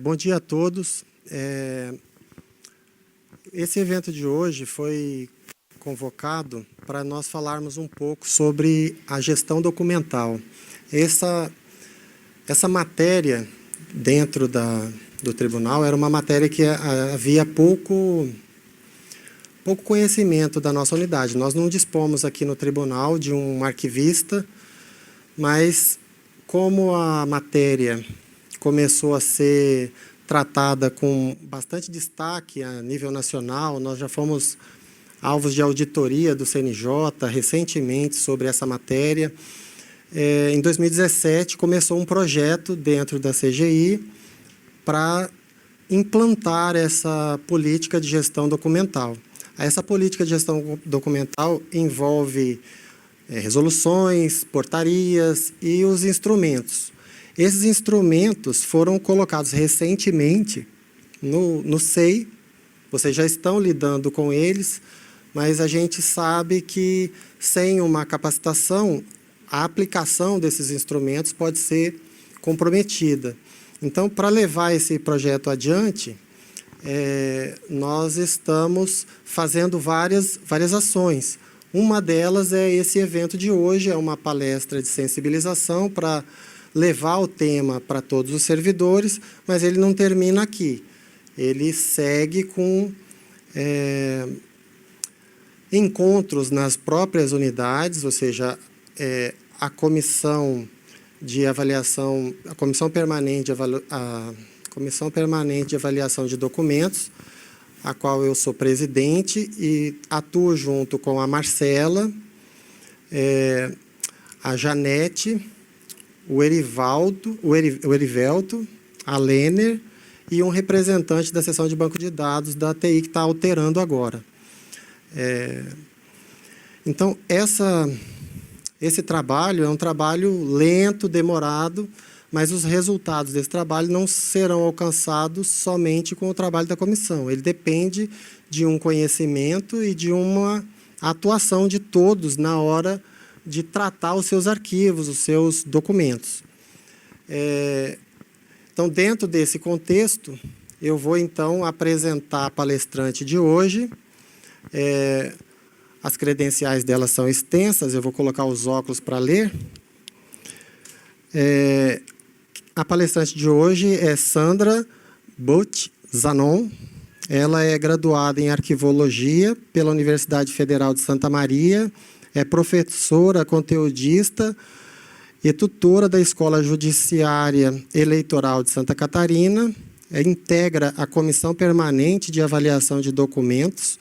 Bom dia a todos. Esse evento de hoje foi convocado para nós falarmos um pouco sobre a gestão documental. Essa matéria dentro do tribunal era uma matéria que havia pouco conhecimento da nossa unidade. Nós não dispomos aqui no tribunal de um arquivista, mas como a matéria começou a ser tratada com bastante destaque a nível nacional, nós já fomos alvos de auditoria do CNJ recentemente sobre essa matéria. Em 2017, começou um projeto dentro da CGI para implantar essa política de gestão documental. Essa política de gestão documental envolve resoluções, portarias e os instrumentos. Esses instrumentos foram colocados recentemente no SEI, vocês já estão lidando com eles, mas a gente sabe que sem uma capacitação, a aplicação desses instrumentos pode ser comprometida. Então, para levar esse projeto adiante, nós estamos fazendo várias ações. Uma delas é esse evento de hoje, é uma palestra de sensibilização para levar o tema para todos os servidores, mas ele não termina aqui. Ele segue com encontros nas próprias unidades, ou seja, a comissão de avaliação, a comissão permanente de avaliação de documentos, a qual eu sou presidente e atuo junto com a Marcela, a Janete, o Erivelto, a Lêner e um representante da seção de banco de dados da TI que está alterando agora. Então, esse trabalho é um trabalho lento, demorado, mas os resultados desse trabalho não serão alcançados somente com o trabalho da comissão. Ele depende de um conhecimento e de uma atuação de todos na hora de tratar os seus arquivos, os seus documentos. Então, dentro desse contexto, eu vou, então, apresentar a palestrante de hoje. As credenciais dela são extensas, eu vou colocar os óculos para ler. A palestrante de hoje é Sandra Butch Zanon. Ela é graduada em Arquivologia pela Universidade Federal de Santa Maria, é professora, conteudista e tutora da Escola Judiciária Eleitoral de Santa Catarina, integra a Comissão Permanente de Avaliação de Documentos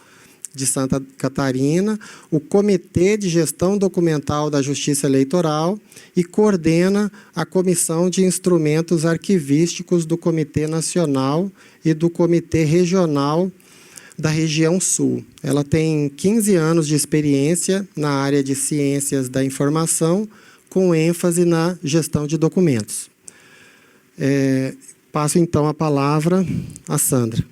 de Santa Catarina, o Comitê de Gestão Documental da Justiça Eleitoral e coordena a Comissão de Instrumentos Arquivísticos do Comitê Nacional e do Comitê Regional da Região Sul. Ela tem 15 anos de experiência na área de Ciências da Informação, com ênfase na gestão de documentos. Passo, então, a palavra a Sandra.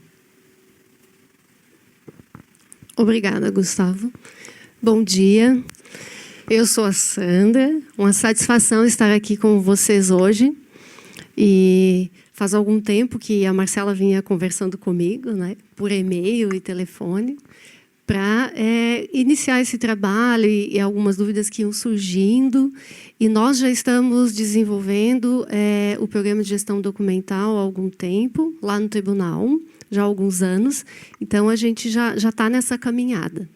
Obrigada, Gustavo. Bom dia. Eu sou a Sandra. Uma satisfação estar aqui com vocês hoje. E faz algum tempo que a Marcela vinha conversando comigo, né, por e-mail e telefone, para iniciar esse trabalho e algumas dúvidas que iam surgindo. E nós já estamos desenvolvendo o programa de gestão documental há algum tempo, lá no tribunal, já há alguns anos. Então, a gente já está nessa caminhada.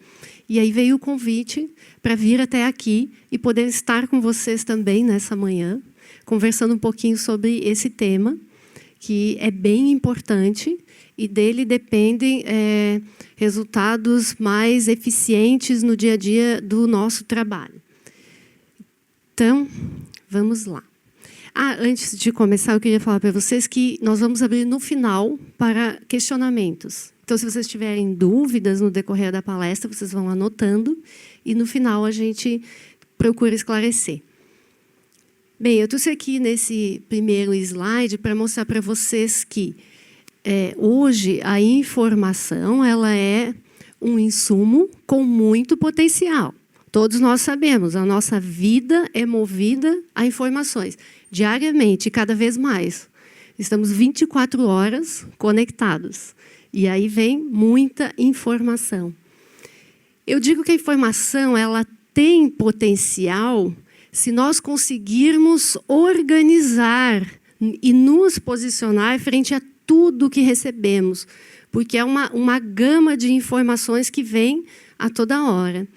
E aí veio o convite para vir até aqui e poder estar com vocês também nessa manhã, conversando um pouquinho sobre esse tema, que é bem importante e dele dependem resultados mais eficientes no dia a dia do nosso trabalho. Então, vamos lá. Antes de começar, eu queria falar para vocês que nós vamos abrir no final para questionamentos. Então, se vocês tiverem dúvidas no decorrer da palestra, vocês vão anotando e, no final, a gente procura esclarecer. Bem, eu trouxe aqui nesse primeiro slide para mostrar para vocês que hoje a informação ela é um insumo com muito potencial. Todos nós sabemos, a nossa vida é movida a informações, diariamente, cada vez mais. Estamos 24 horas conectados. E aí vem muita informação. Eu digo que a informação ela tem potencial se nós conseguirmos organizar e nos posicionar frente a tudo que recebemos, porque é uma gama de informações que vem a toda hora.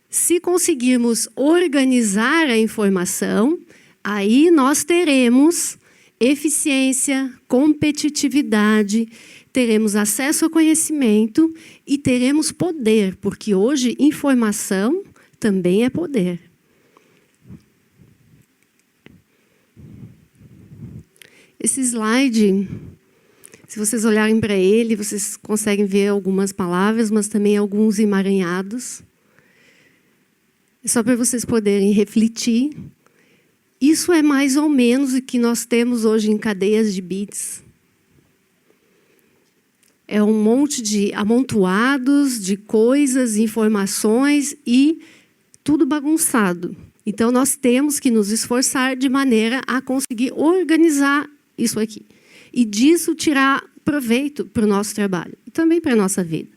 Se conseguirmos organizar a informação, aí nós teremos eficiência, competitividade, teremos acesso ao conhecimento e teremos poder, porque hoje informação também é poder. Esse slide, se vocês olharem para ele, vocês conseguem ver algumas palavras, mas também alguns emaranhados. É só para vocês poderem refletir. Isso é mais ou menos o que nós temos hoje em cadeias de bits. É um monte de amontoados de coisas, informações e tudo bagunçado. Então, nós temos que nos esforçar de maneira a conseguir organizar isso aqui. E disso tirar proveito para o nosso trabalho e também para a nossa vida.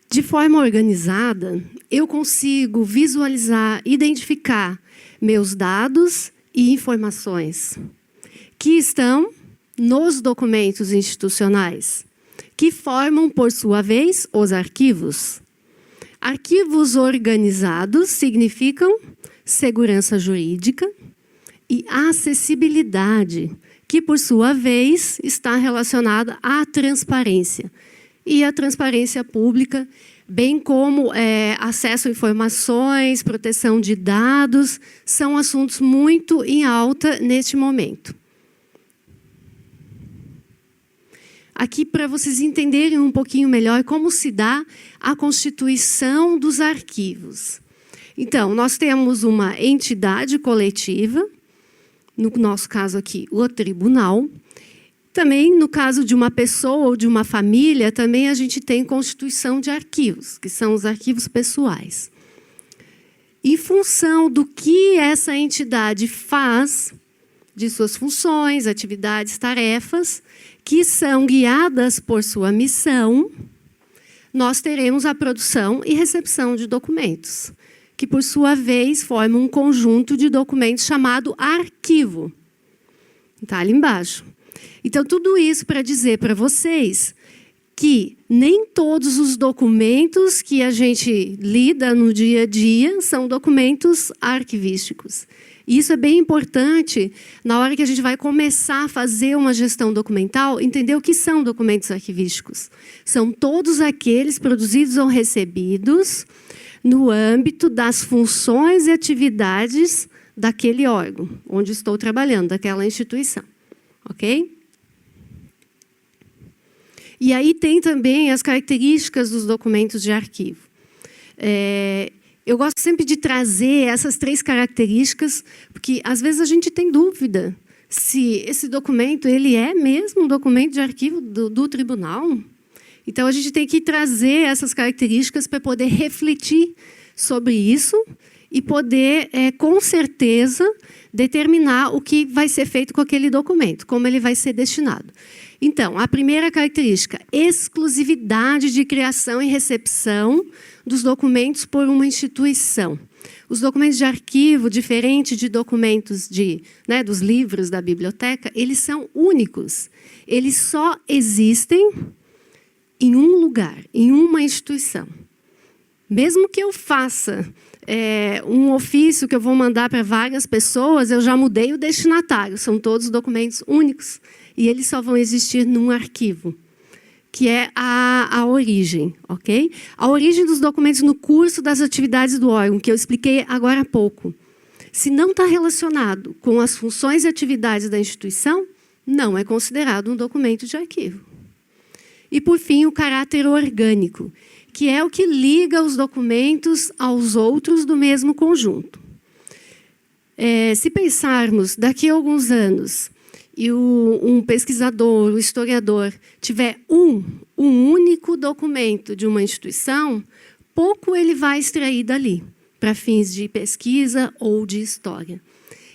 De forma organizada, eu consigo visualizar, identificar meus dados e informações que estão nos documentos institucionais, que formam, por sua vez, os arquivos. Arquivos organizados significam segurança jurídica e acessibilidade, que, por sua vez, está relacionada à transparência. E a transparência pública, bem como acesso a informações, proteção de dados, são assuntos muito em alta neste momento. Aqui, para vocês entenderem um pouquinho melhor como se dá a constituição dos arquivos. Então, nós temos uma entidade coletiva, no nosso caso aqui, o tribunal. Também, no caso de uma pessoa ou de uma família, também a gente tem constituição de arquivos, que são os arquivos pessoais. Em função do que essa entidade faz, de suas funções, atividades, tarefas, que são guiadas por sua missão, nós teremos a produção e recepção de documentos, que, por sua vez, formam um conjunto de documentos chamado arquivo. Está ali embaixo. Então, tudo isso para dizer para vocês que nem todos os documentos que a gente lida no dia a dia são documentos arquivísticos. E isso é bem importante na hora que a gente vai começar a fazer uma gestão documental, entender o que são documentos arquivísticos. São todos aqueles produzidos ou recebidos no âmbito das funções e atividades daquele órgão, onde estou trabalhando, daquela instituição. Ok? E aí tem também as características dos documentos de arquivo. Eu gosto sempre de trazer essas 3 características, porque às vezes a gente tem dúvida se esse documento ele é mesmo um documento de arquivo do tribunal. Então, a gente tem que trazer essas características para poder refletir sobre isso e poder, com certeza, determinar o que vai ser feito com aquele documento, como ele vai ser destinado. Então, a primeira característica, exclusividade de criação e recepção dos documentos por uma instituição. Os documentos de arquivo, diferente de documentos dos livros da biblioteca, eles são únicos. Eles só existem em um lugar, em uma instituição. Mesmo que eu faça um ofício que eu vou mandar para várias pessoas, eu já mudei o destinatário. São todos documentos únicos. E eles só vão existir num arquivo, que é a origem, ok? A origem dos documentos no curso das atividades do órgão, que eu expliquei agora há pouco. Se não está relacionado com as funções e atividades da instituição, não é considerado um documento de arquivo. E, por fim, o caráter orgânico, que é o que liga os documentos aos outros do mesmo conjunto. Se pensarmos daqui a alguns anos e um pesquisador, um historiador, tiver um único documento de uma instituição, pouco ele vai extrair dali, para fins de pesquisa ou de história.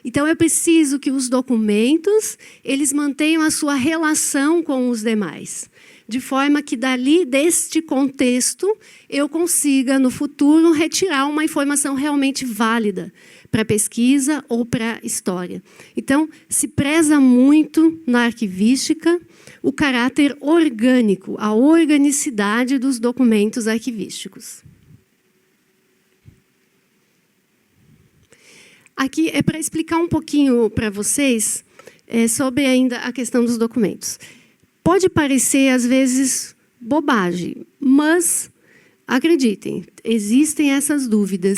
Então, eu preciso que os documentos eles mantenham a sua relação com os demais, de forma que, dali, deste contexto, eu consiga, no futuro, retirar uma informação realmente válida para pesquisa ou para história. Então, se preza muito na arquivística o caráter orgânico, a organicidade dos documentos arquivísticos. Aqui é para explicar um pouquinho para vocês sobre ainda a questão dos documentos. Pode parecer, às vezes, bobagem, mas, acreditem, existem essas dúvidas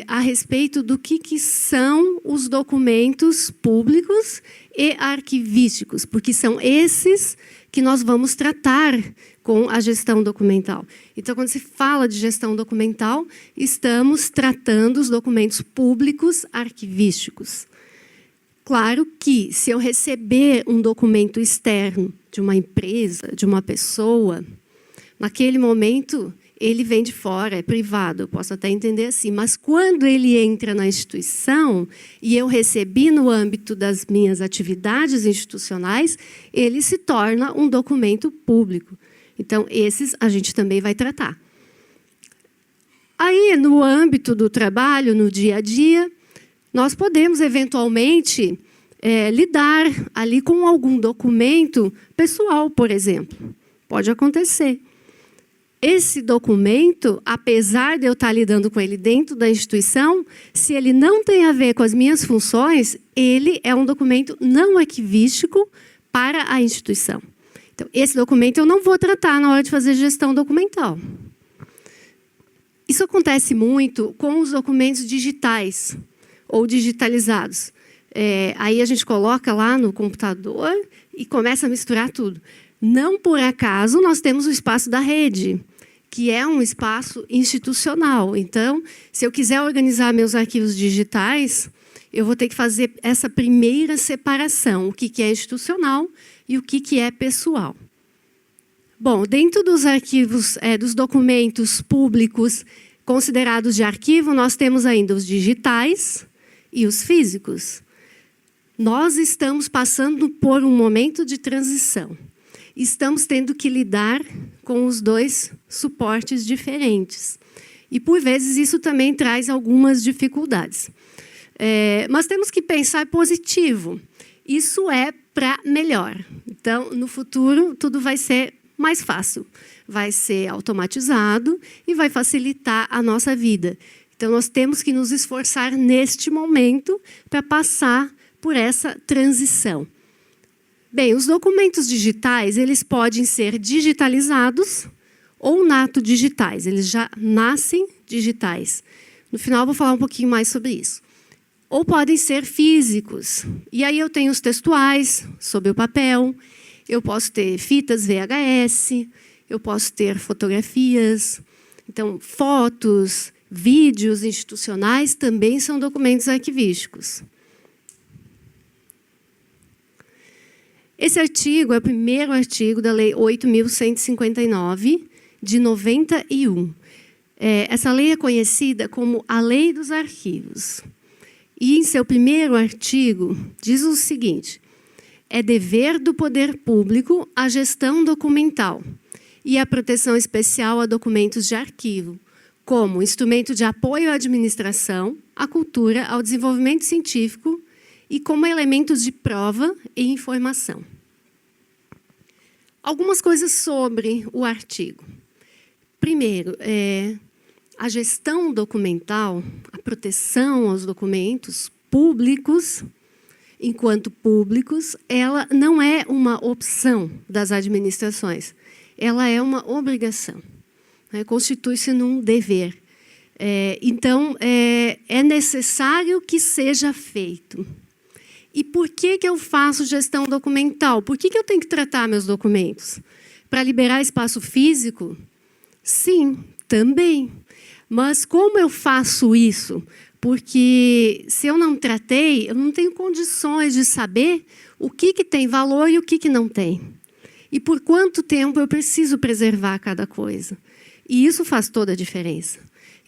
a respeito do que são os documentos públicos e arquivísticos, porque são esses que nós vamos tratar com a gestão documental. Então, quando se fala de gestão documental, estamos tratando os documentos públicos arquivísticos. Claro que, se eu receber um documento externo de uma empresa, de uma pessoa, naquele momento, ele vem de fora, é privado, eu posso até entender assim. Mas, quando ele entra na instituição, e eu recebi no âmbito das minhas atividades institucionais, ele se torna um documento público. Então, esses a gente também vai tratar. Aí, no âmbito do trabalho, no dia a dia, nós podemos, eventualmente, lidar ali com algum documento pessoal, por exemplo. Pode acontecer. Esse documento, apesar de eu estar lidando com ele dentro da instituição, se ele não tem a ver com as minhas funções, ele é um documento não arquivístico para a instituição. Então, esse documento eu não vou tratar na hora de fazer gestão documental. Isso acontece muito com os documentos digitais ou digitalizados. Aí a gente coloca lá no computador e começa a misturar tudo. Não por acaso nós temos o espaço da rede, que é um espaço institucional. Então, se eu quiser organizar meus arquivos digitais, eu vou ter que fazer essa primeira separação, o que é institucional e o que é pessoal. Bom, dentro dos arquivos, dos documentos públicos considerados de arquivo, nós temos ainda os digitais e os físicos. Nós estamos passando por um momento de transição. Estamos tendo que lidar com os dois suportes diferentes. E, por vezes, isso também traz algumas dificuldades. Mas temos que pensar positivo. Isso é para melhor. Então, no futuro, tudo vai ser mais fácil. Vai ser automatizado e vai facilitar a nossa vida. Então, nós temos que nos esforçar neste momento para passar por essa transição. Bem, os documentos digitais, eles podem ser digitalizados ou nato digitais. Eles já nascem digitais. No final, eu vou falar um pouquinho mais sobre isso. Ou podem ser físicos. E aí eu tenho os textuais, sobre o papel. Eu posso ter fitas VHS. Eu posso ter fotografias. Então, fotos, vídeos institucionais também são documentos arquivísticos. Esse artigo é o primeiro artigo da Lei 8.159, de 91. Essa lei é conhecida como a Lei dos Arquivos. E, em seu primeiro artigo, diz o seguinte: é dever do poder público a gestão documental e a proteção especial a documentos de arquivo, como instrumento de apoio à administração, à cultura, ao desenvolvimento científico e como elementos de prova e informação. Algumas coisas sobre o artigo. Primeiro, a gestão documental, a proteção aos documentos públicos, enquanto públicos, ela não é uma opção das administrações, ela é uma obrigação, constitui-se num dever. Então, é necessário que seja feito. E por que eu faço gestão documental? Por que eu tenho que tratar meus documentos? Para liberar espaço físico? Sim, também. Mas como eu faço isso? Porque se eu não tratei, eu não tenho condições de saber o que tem valor e o que não tem. E por quanto tempo eu preciso preservar cada coisa. E isso faz toda a diferença.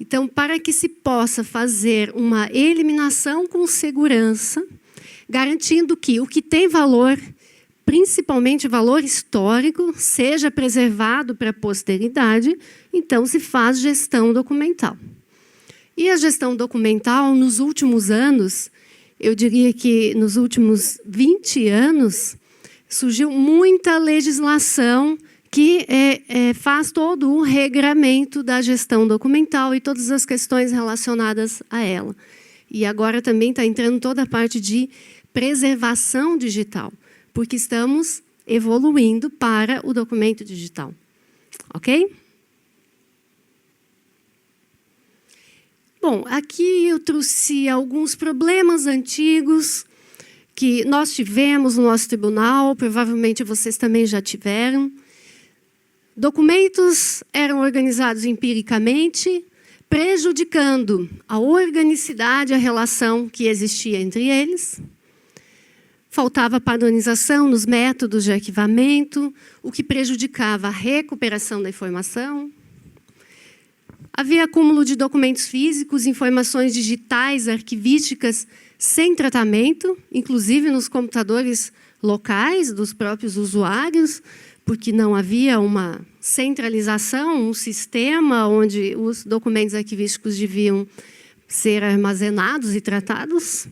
Então, para que se possa fazer uma eliminação com segurança, garantindo que o que tem valor, principalmente valor histórico, seja preservado para a posteridade, então se faz gestão documental. E a gestão documental, nos últimos anos, eu diria que nos últimos 20 anos, surgiu muita legislação que faz todo o regramento da gestão documental e todas as questões relacionadas a ela. E agora também está entrando toda a parte de preservação digital, porque estamos evoluindo para o documento digital. Ok? Bom, aqui eu trouxe alguns problemas antigos que nós tivemos no nosso tribunal, provavelmente vocês também já tiveram. Documentos eram organizados empiricamente, prejudicando a organicidade, a relação que existia entre eles. Faltava padronização nos métodos de arquivamento, o que prejudicava a recuperação da informação. Havia acúmulo de documentos físicos, informações digitais, arquivísticas, sem tratamento, inclusive nos computadores locais dos próprios usuários, porque não havia uma centralização, um sistema onde os documentos arquivísticos deviam ser armazenados e tratados.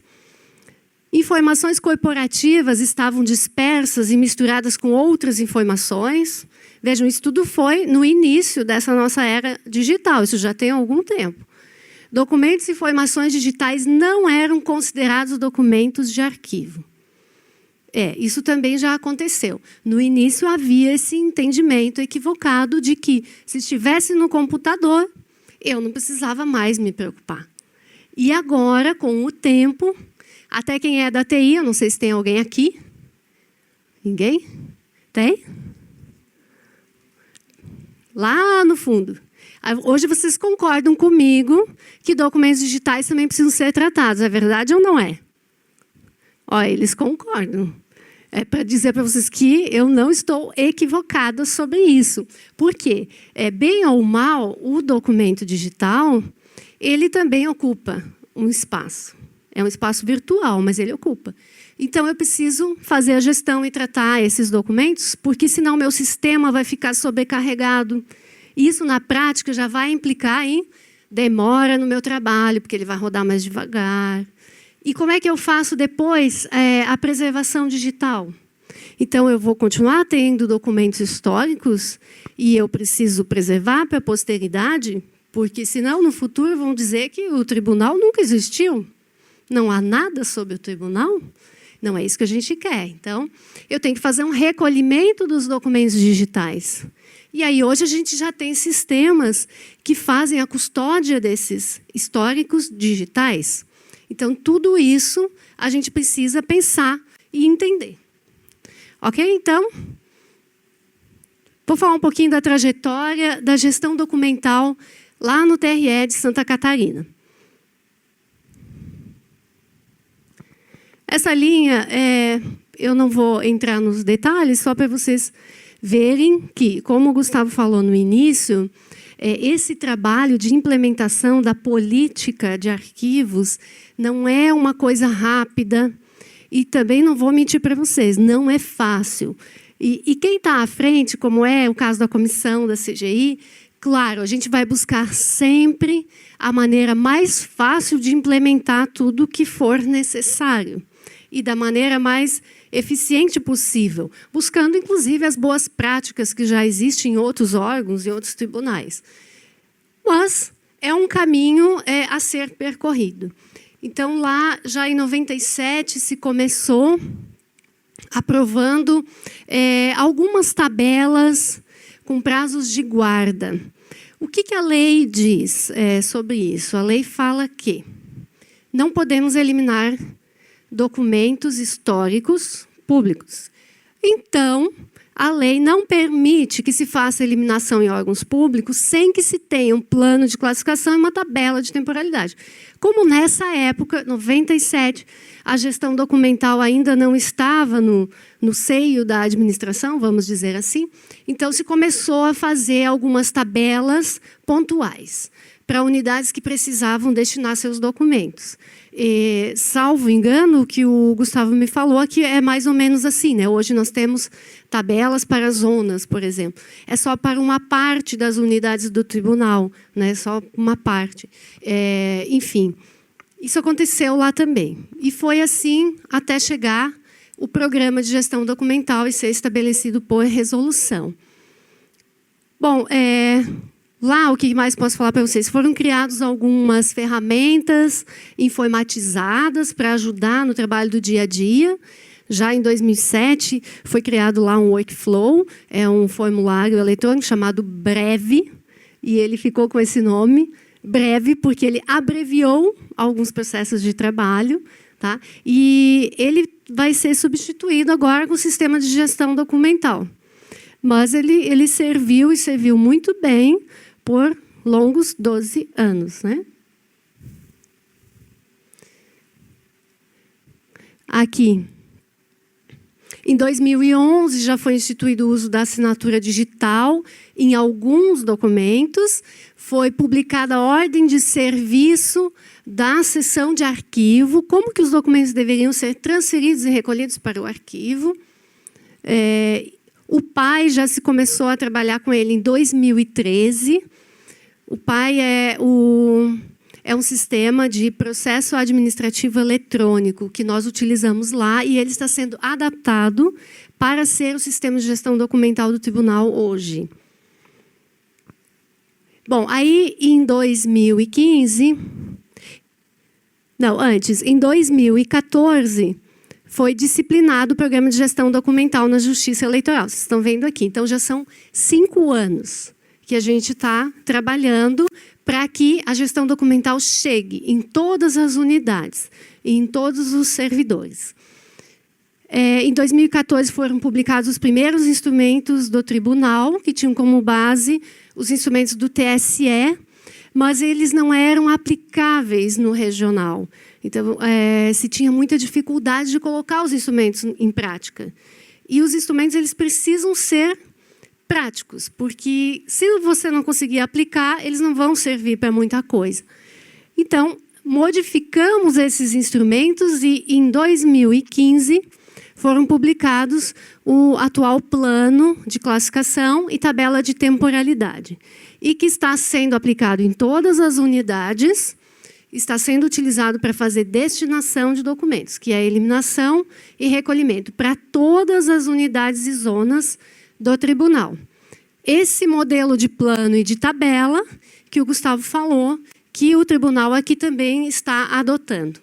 Informações corporativas estavam dispersas e misturadas com outras informações. Vejam, isso tudo foi no início dessa nossa era digital, isso já tem algum tempo. Documentos e informações digitais não eram considerados documentos de arquivo. Isso também já aconteceu. No início havia esse entendimento equivocado de que, se estivesse no computador, eu não precisava mais me preocupar. E agora, com o tempo, até quem é da TI, eu não sei se tem alguém aqui. Ninguém? Tem? Lá no fundo. Hoje vocês concordam comigo que documentos digitais também precisam ser tratados. É verdade ou não é? Eles concordam. É para dizer para vocês que eu não estou equivocada sobre isso. Por quê? Bem ou mal, o documento digital, ele também ocupa um espaço. É um espaço virtual, mas ele ocupa. Então, eu preciso fazer a gestão e tratar esses documentos, porque senão meu sistema vai ficar sobrecarregado. Isso, na prática, já vai implicar em demora no meu trabalho, porque ele vai rodar mais devagar. E como é que eu faço depois a preservação digital? Então, eu vou continuar tendo documentos históricos e eu preciso preservar para a posteridade, porque senão, no futuro, vão dizer que o tribunal nunca existiu. Não há nada sobre o tribunal. Não é isso que a gente quer. Então, eu tenho que fazer um recolhimento dos documentos digitais. E aí, hoje, a gente já tem sistemas que fazem a custódia desses históricos digitais. Então, tudo isso a gente precisa pensar e entender. Ok? Então, vou falar um pouquinho da trajetória da gestão documental lá no TRE de Santa Catarina. Essa linha, eu não vou entrar nos detalhes, só para vocês verem que, como o Gustavo falou no início, esse trabalho de implementação da política de arquivos não é uma coisa rápida e também não vou mentir para vocês, não é fácil. E quem está à frente, como é o caso da comissão da CGI, claro, a gente vai buscar sempre a maneira mais fácil de implementar tudo o que for necessário e da maneira mais eficiente possível, buscando, inclusive, as boas práticas que já existem em outros órgãos e outros tribunais. Mas é um caminho a ser percorrido. Então, lá, já em 97, se começou aprovando algumas tabelas com prazos de guarda. O que a lei diz sobre isso? A lei fala que não podemos eliminar documentos históricos públicos. Então, a lei não permite que se faça eliminação em órgãos públicos sem que se tenha um plano de classificação e uma tabela de temporalidade. Como nessa época, 97, a gestão documental ainda não estava no seio da administração, vamos dizer assim. Então, se começou a fazer algumas tabelas pontuais para unidades que precisavam destinar seus documentos. E, salvo engano, o que o Gustavo me falou aqui é mais ou menos assim, né? Hoje nós temos tabelas para zonas, por exemplo. É só para uma parte das unidades do tribunal, né? Só uma parte. Enfim, isso aconteceu lá também. E foi assim até chegar o programa de gestão documental e ser estabelecido por resolução. Bom, lá, o que mais posso falar para vocês? Foram criadas algumas ferramentas informatizadas para ajudar no trabalho do dia a dia. Já em 2007, foi criado lá um workflow, é um formulário eletrônico chamado Breve, e ele ficou com esse nome, Breve, porque ele abreviou alguns processos de trabalho, tá? E ele vai ser substituído agora com o sistema de gestão documental. Mas ele serviu, e serviu muito bem, por longos 12 anos, né? Aqui, em 2011, já foi instituído o uso da assinatura digital em alguns documentos. Foi publicada a ordem de serviço da seção de arquivo, como que os documentos deveriam ser transferidos e recolhidos para o arquivo. O PAI já se começou a trabalhar com ele em 2013. O PAI é um sistema de processo administrativo eletrônico que nós utilizamos lá e ele está sendo adaptado para ser o sistema de gestão documental do tribunal hoje. Bom, aí em 2015... Não, antes, em 2014... foi disciplinado o programa de gestão documental na Justiça Eleitoral. Vocês estão vendo aqui. Então, já são 5 anos que a gente está trabalhando para que a gestão documental chegue em todas as unidades e em todos os servidores. Em 2014, foram publicados os primeiros instrumentos do tribunal, que tinham como base os instrumentos do TSE, mas eles não eram aplicáveis no regional. Então, se tinha muita dificuldade de colocar os instrumentos em prática. E os instrumentos eles precisam ser práticos, porque se você não conseguir aplicar, eles não vão servir para muita coisa. Então, modificamos esses instrumentos e, em 2015, foram publicados o atual plano de classificação e tabela de temporalidade, e que está sendo aplicado em todas as unidades, está sendo utilizado para fazer destinação de documentos, que é a eliminação e recolhimento para todas as unidades e zonas do tribunal. Esse modelo de plano e de tabela que o Gustavo falou, que o tribunal aqui também está adotando.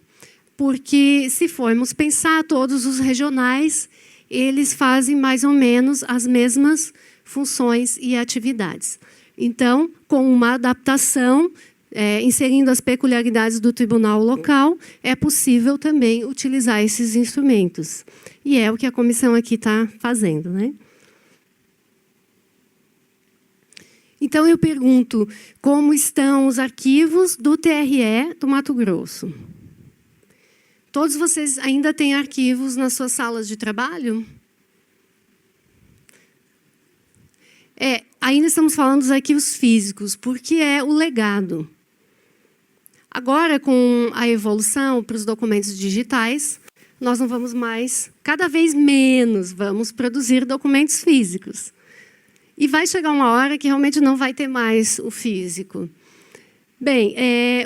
Porque, se formos pensar, todos os regionais, eles fazem mais ou menos as mesmas funções e atividades. Então, com uma adaptação, inserindo as peculiaridades do tribunal local, é possível também utilizar esses instrumentos. E é o que a comissão aqui está fazendo, né? Então, eu pergunto, como estão os arquivos do TRE do Mato Grosso? Todos vocês ainda têm arquivos nas suas salas de trabalho? Ainda estamos falando dos arquivos físicos, porque é o legado. Agora, com a evolução para os documentos digitais, nós não vamos mais, cada vez menos, vamos produzir documentos físicos. E vai chegar uma hora que realmente não vai ter mais o físico. Bem,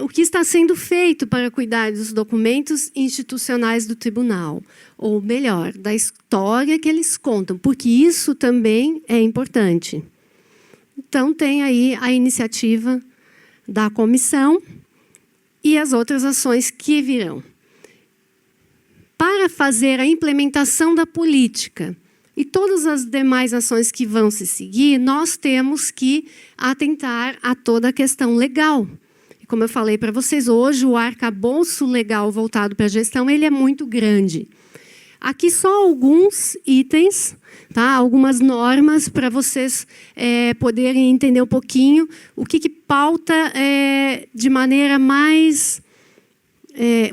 o que está sendo feito para cuidar dos documentos institucionais do tribunal? Ou melhor, da história que eles contam, porque isso também é importante. Então, tem aí a iniciativa da comissão e as outras ações que virão. Para fazer a implementação da política e todas as demais ações que vão se seguir, nós temos que atentar a toda a questão legal. E como eu falei para vocês, hoje o arcabouço legal voltado para a gestão ele é muito grande. Aqui só alguns itens, tá? Algumas normas para vocês poderem entender um pouquinho o que pauta de maneira mais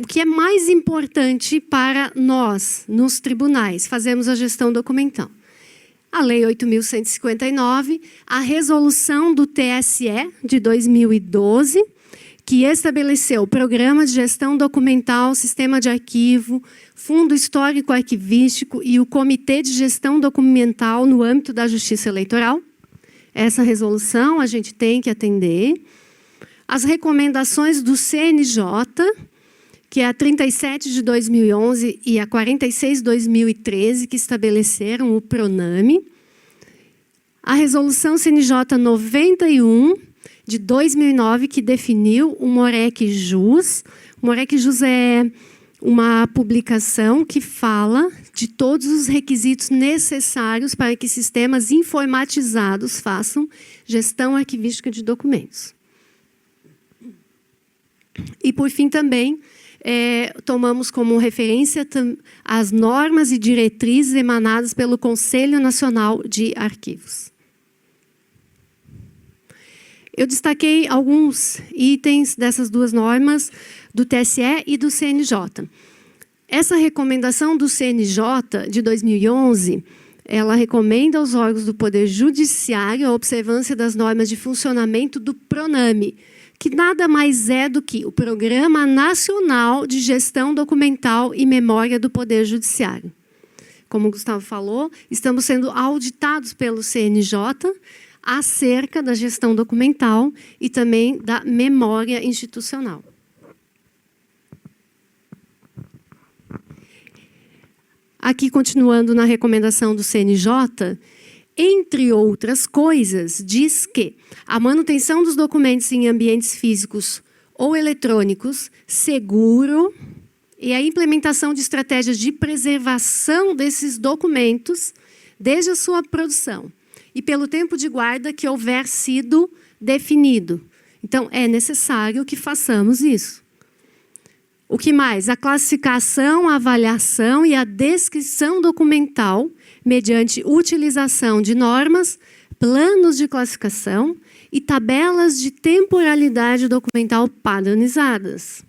o que é mais importante para nós, nos tribunais, fazemos a gestão documental. A Lei 8.159, a resolução do TSE de 2012, que estabeleceu o Programa de Gestão Documental, Sistema de Arquivo, Fundo Histórico Arquivístico e o Comitê de Gestão Documental no âmbito da Justiça Eleitoral. Essa resolução a gente tem que atender. As recomendações do CNJ, que é a 37 de 2011 e a 46 de 2013, que estabeleceram o PRONAME. A resolução CNJ 91, de 2009, que definiu o MOREC Jus. O MOREC Jus é uma publicação que fala de todos os requisitos necessários para que sistemas informatizados façam gestão arquivística de documentos. E, por fim, também tomamos como referência as normas e diretrizes emanadas pelo Conselho Nacional de Arquivos. Eu destaquei alguns itens dessas duas normas, do TSE e do CNJ. Essa recomendação do CNJ, de 2011, ela recomenda aos órgãos do Poder Judiciário a observância das normas de funcionamento do PRONAME, que nada mais é do que o Programa Nacional de Gestão Documental e Memória do Poder Judiciário. Como o Gustavo falou, estamos sendo auditados pelo CNJ acerca da gestão documental e também da memória institucional. Aqui, continuando na recomendação do CNJ, entre outras coisas, diz que a manutenção dos documentos em ambientes físicos ou eletrônicos seguro e a implementação de estratégias de preservação desses documentos desde a sua produção e pelo tempo de guarda que houver sido definido. Então, é necessário que façamos isso. O que mais? A classificação, a avaliação e a descrição documental mediante utilização de normas, planos de classificação e tabelas de temporalidade documental padronizadas.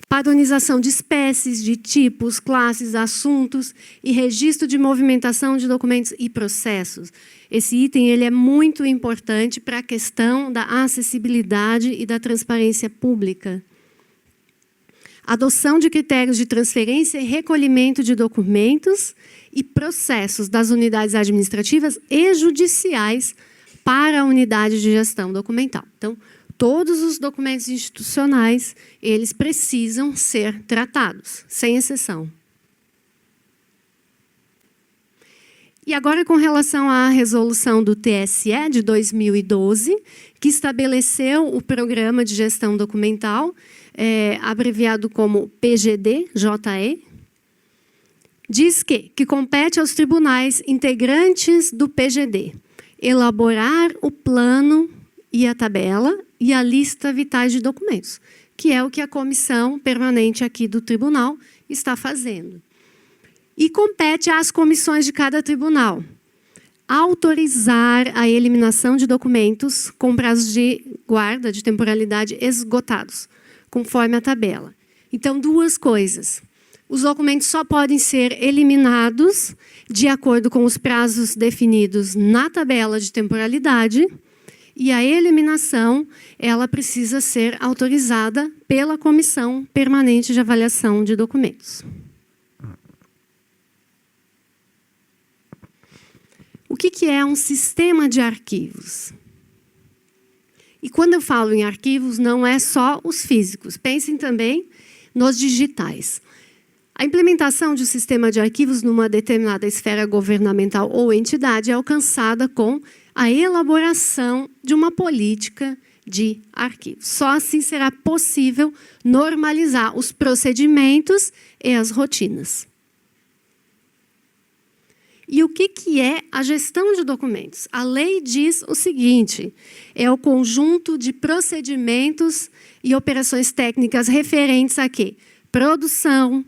Padronização de espécies, de tipos, classes, assuntos e registro de movimentação de documentos e processos. Esse item ele é muito importante para a questão da acessibilidade e da transparência pública. Adoção de critérios de transferência e recolhimento de documentos e processos das unidades administrativas e judiciais para a unidade de gestão documental. Então, todos os documentos institucionais, eles precisam ser tratados, sem exceção. E agora, com relação à resolução do TSE de 2012, que estabeleceu o Programa de Gestão Documental, abreviado como PGD-JE, diz que compete aos tribunais integrantes do PGD elaborar o plano e a tabela e a lista vitais de documentos, que é o que a comissão permanente aqui do tribunal está fazendo. E compete às comissões de cada tribunal autorizar a eliminação de documentos com prazos de guarda, de temporalidade esgotados, conforme a tabela. Então, duas coisas. Os documentos só podem ser eliminados de acordo com os prazos definidos na tabela de temporalidade e a eliminação, ela precisa ser autorizada pela Comissão Permanente de Avaliação de Documentos. O que é um sistema de arquivos? E quando eu falo em arquivos, não é só os físicos. Pensem também nos digitais. A implementação de um sistema de arquivos numa determinada esfera governamental ou entidade é alcançada com a elaboração de uma política de arquivos. Só assim será possível normalizar os procedimentos e as rotinas. E o que é a gestão de documentos? A lei diz o seguinte: é o conjunto de procedimentos e operações técnicas referentes a quê? Produção,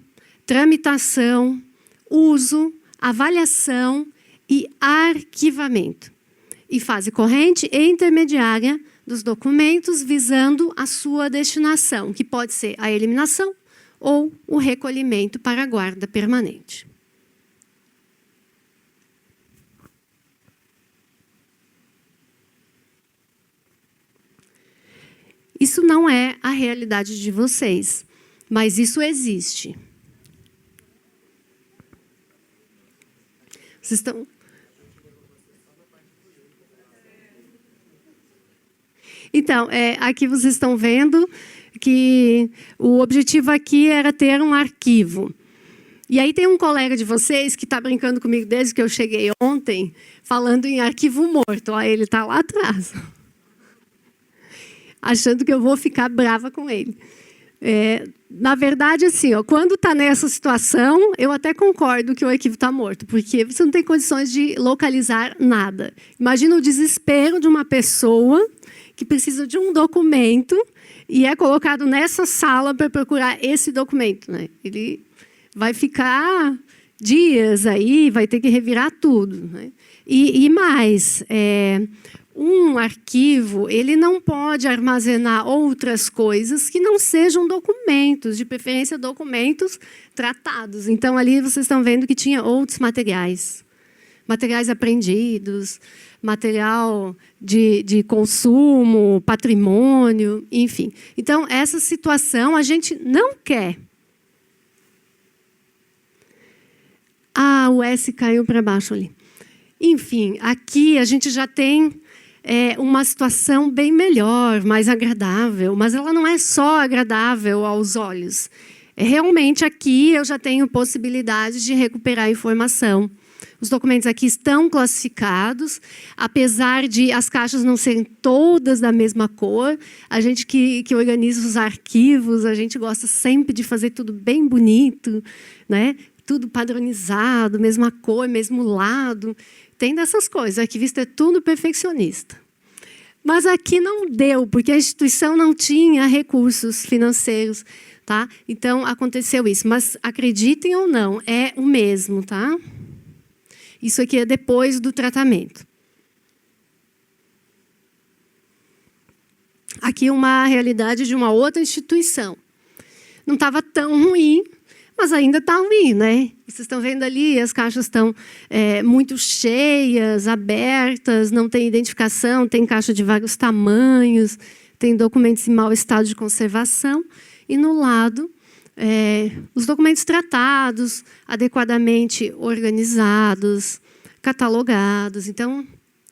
tramitação, uso, avaliação e arquivamento. E fase corrente e intermediária dos documentos visando a sua destinação, que pode ser a eliminação ou o recolhimento para a guarda permanente. Isso não é a realidade de vocês, mas isso existe. Vocês estão... Então, aqui vocês estão vendo que o objetivo aqui era ter um arquivo. E aí tem um colega de vocês que está brincando comigo desde que eu cheguei ontem, falando em arquivo morto. Ó, ele está lá atrás, achando que eu vou ficar brava com ele. Na verdade, assim, ó, quando está nessa situação, eu até concordo que o arquivo está morto, porque você não tem condições de localizar nada. Imagina o desespero de uma pessoa que precisa de um documento e é colocado nessa sala para procurar esse documento, né? Ele vai ficar dias aí, vai ter que revirar tudo, né? E mais, um arquivo, ele não pode armazenar outras coisas que não sejam documentos, de preferência documentos tratados. Então, ali vocês estão vendo que tinha outros materiais. Materiais apreendidos, material de consumo, patrimônio, enfim. Então, essa situação a gente não quer. Ah, o S caiu para baixo ali. Enfim, aqui a gente já tem uma situação bem melhor, mais agradável, mas ela não é só agradável aos olhos. Realmente, aqui eu já tenho possibilidade de recuperar informação. Os documentos aqui estão classificados, apesar de as caixas não serem todas da mesma cor. A gente que organiza os arquivos, a gente gosta sempre de fazer tudo bem bonito, né? Tudo padronizado, mesma cor, mesmo lado. Tem dessas coisas, o arquivista é tudo perfeccionista. Mas aqui não deu, porque a instituição não tinha recursos financeiros, tá? Então, aconteceu isso. Mas, acreditem ou não, é o mesmo, tá? Isso aqui é depois do tratamento. Aqui uma realidade de uma outra instituição. Não estava tão ruim, mas ainda está ruim, né? Vocês estão vendo ali, as caixas estão muito cheias, abertas, não tem identificação, tem caixa de vários tamanhos, tem documentos em mau estado de conservação. E no lado, os documentos tratados, adequadamente organizados, catalogados. Então,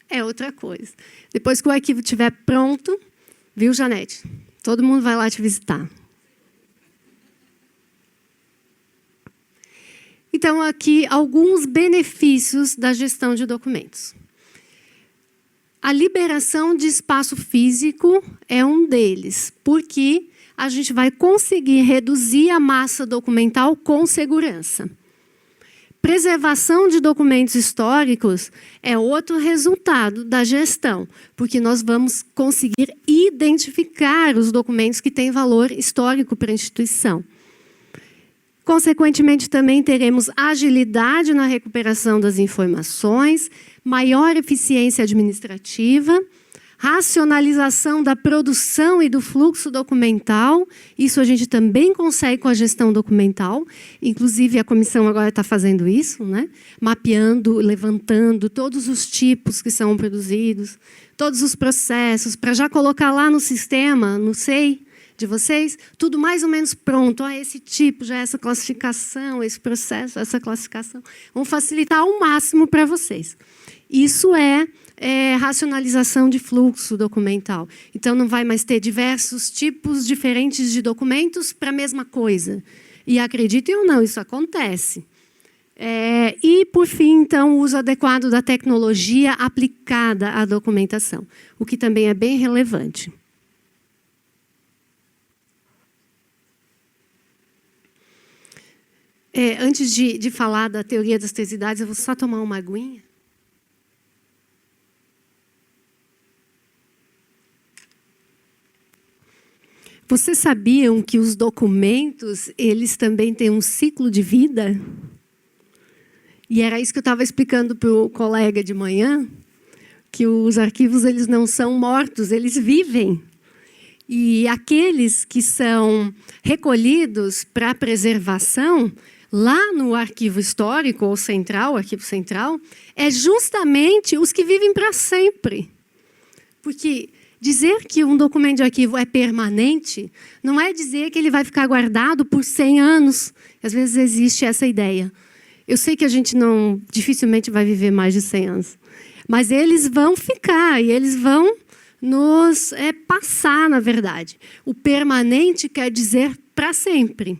é outra coisa. Depois que o arquivo estiver pronto, viu, Janete? Todo mundo vai lá te visitar. Então, aqui, alguns benefícios da gestão de documentos. A liberação de espaço físico é um deles, porque a gente vai conseguir reduzir a massa documental com segurança. Preservação de documentos históricos é outro resultado da gestão, porque nós vamos conseguir identificar os documentos que têm valor histórico para a instituição. Consequentemente, também teremos agilidade na recuperação das informações, maior eficiência administrativa, racionalização da produção e do fluxo documental. Isso a gente também consegue com a gestão documental. Inclusive, a comissão agora está fazendo isso, né? Mapeando, levantando todos os tipos que são produzidos, todos os processos, para já colocar lá no sistema, no SEI, de vocês, tudo mais ou menos pronto. Esse tipo, já essa classificação, esse processo, essa classificação. Vamos facilitar ao máximo para vocês. Isso é racionalização de fluxo documental. Então, não vai mais ter diversos tipos diferentes de documentos para a mesma coisa. E acreditem ou não, isso acontece. E, por fim, então, o uso adequado da tecnologia aplicada à documentação, o que também é bem relevante. Antes de falar da teoria das três idades, eu vou só tomar uma aguinha. Vocês sabiam que os documentos, eles também têm um ciclo de vida? E era isso que eu estava explicando para o colega de manhã, que os arquivos eles não são mortos, eles vivem. E aqueles que são recolhidos para preservação, lá no arquivo histórico ou central, arquivo central, é justamente os que vivem para sempre. Porque dizer que um documento de arquivo é permanente não é dizer que ele vai ficar guardado por 100 anos. Às vezes existe essa ideia. Eu sei que a gente dificilmente vai viver mais de 100 anos. Mas eles vão ficar e eles vão nos passar, na verdade. O permanente quer dizer para sempre.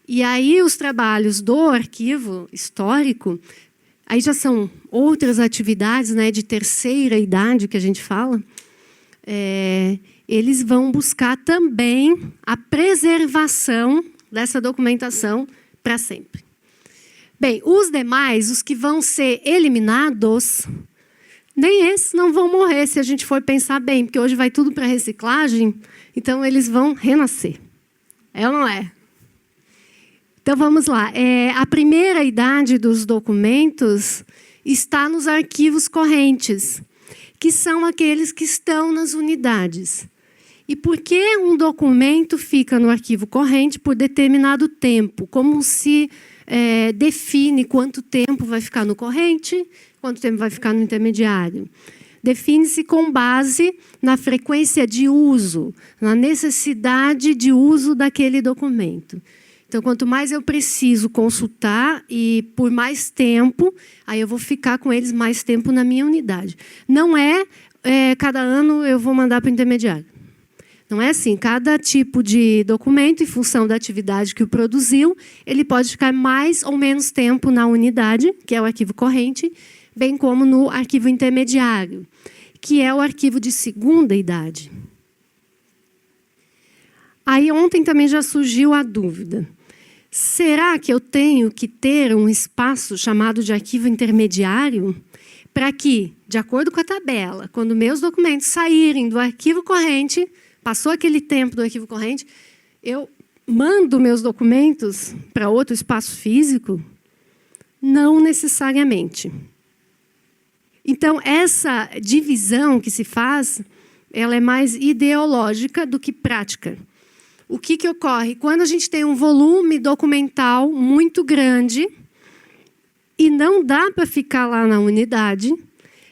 E aí os trabalhos do arquivo histórico, aí já são outras atividades, né, de terceira idade que a gente fala, eles vão buscar também a preservação dessa documentação para sempre. Bem, os demais, os que vão ser eliminados, nem esses não vão morrer, se a gente for pensar bem, porque hoje vai tudo para reciclagem, então eles vão renascer. É ou não é? Então, vamos lá. A primeira idade dos documentos está nos arquivos correntes, que são aqueles que estão nas unidades. E por que um documento fica no arquivo corrente por determinado tempo? Como se define quanto tempo vai ficar no corrente, quanto tempo vai ficar no intermediário? Define-se com base na frequência de uso, na necessidade de uso daquele documento. Então, quanto mais eu preciso consultar e por mais tempo, aí eu vou ficar com eles mais tempo na minha unidade. Não cada ano eu vou mandar para o intermediário. Não é assim. Cada tipo de documento, em função da atividade que o produziu, ele pode ficar mais ou menos tempo na unidade, que é o arquivo corrente, bem como no arquivo intermediário, que é o arquivo de segunda idade. Aí ontem também já surgiu a dúvida. Será que eu tenho que ter um espaço chamado de arquivo intermediário para que, de acordo com a tabela, quando meus documentos saírem do arquivo corrente, passou aquele tempo do arquivo corrente, eu mando meus documentos para outro espaço físico? Não necessariamente. Então, essa divisão que se faz, ela é mais ideológica do que prática. O que ocorre? Quando a gente tem um volume documental muito grande e não dá para ficar lá na unidade,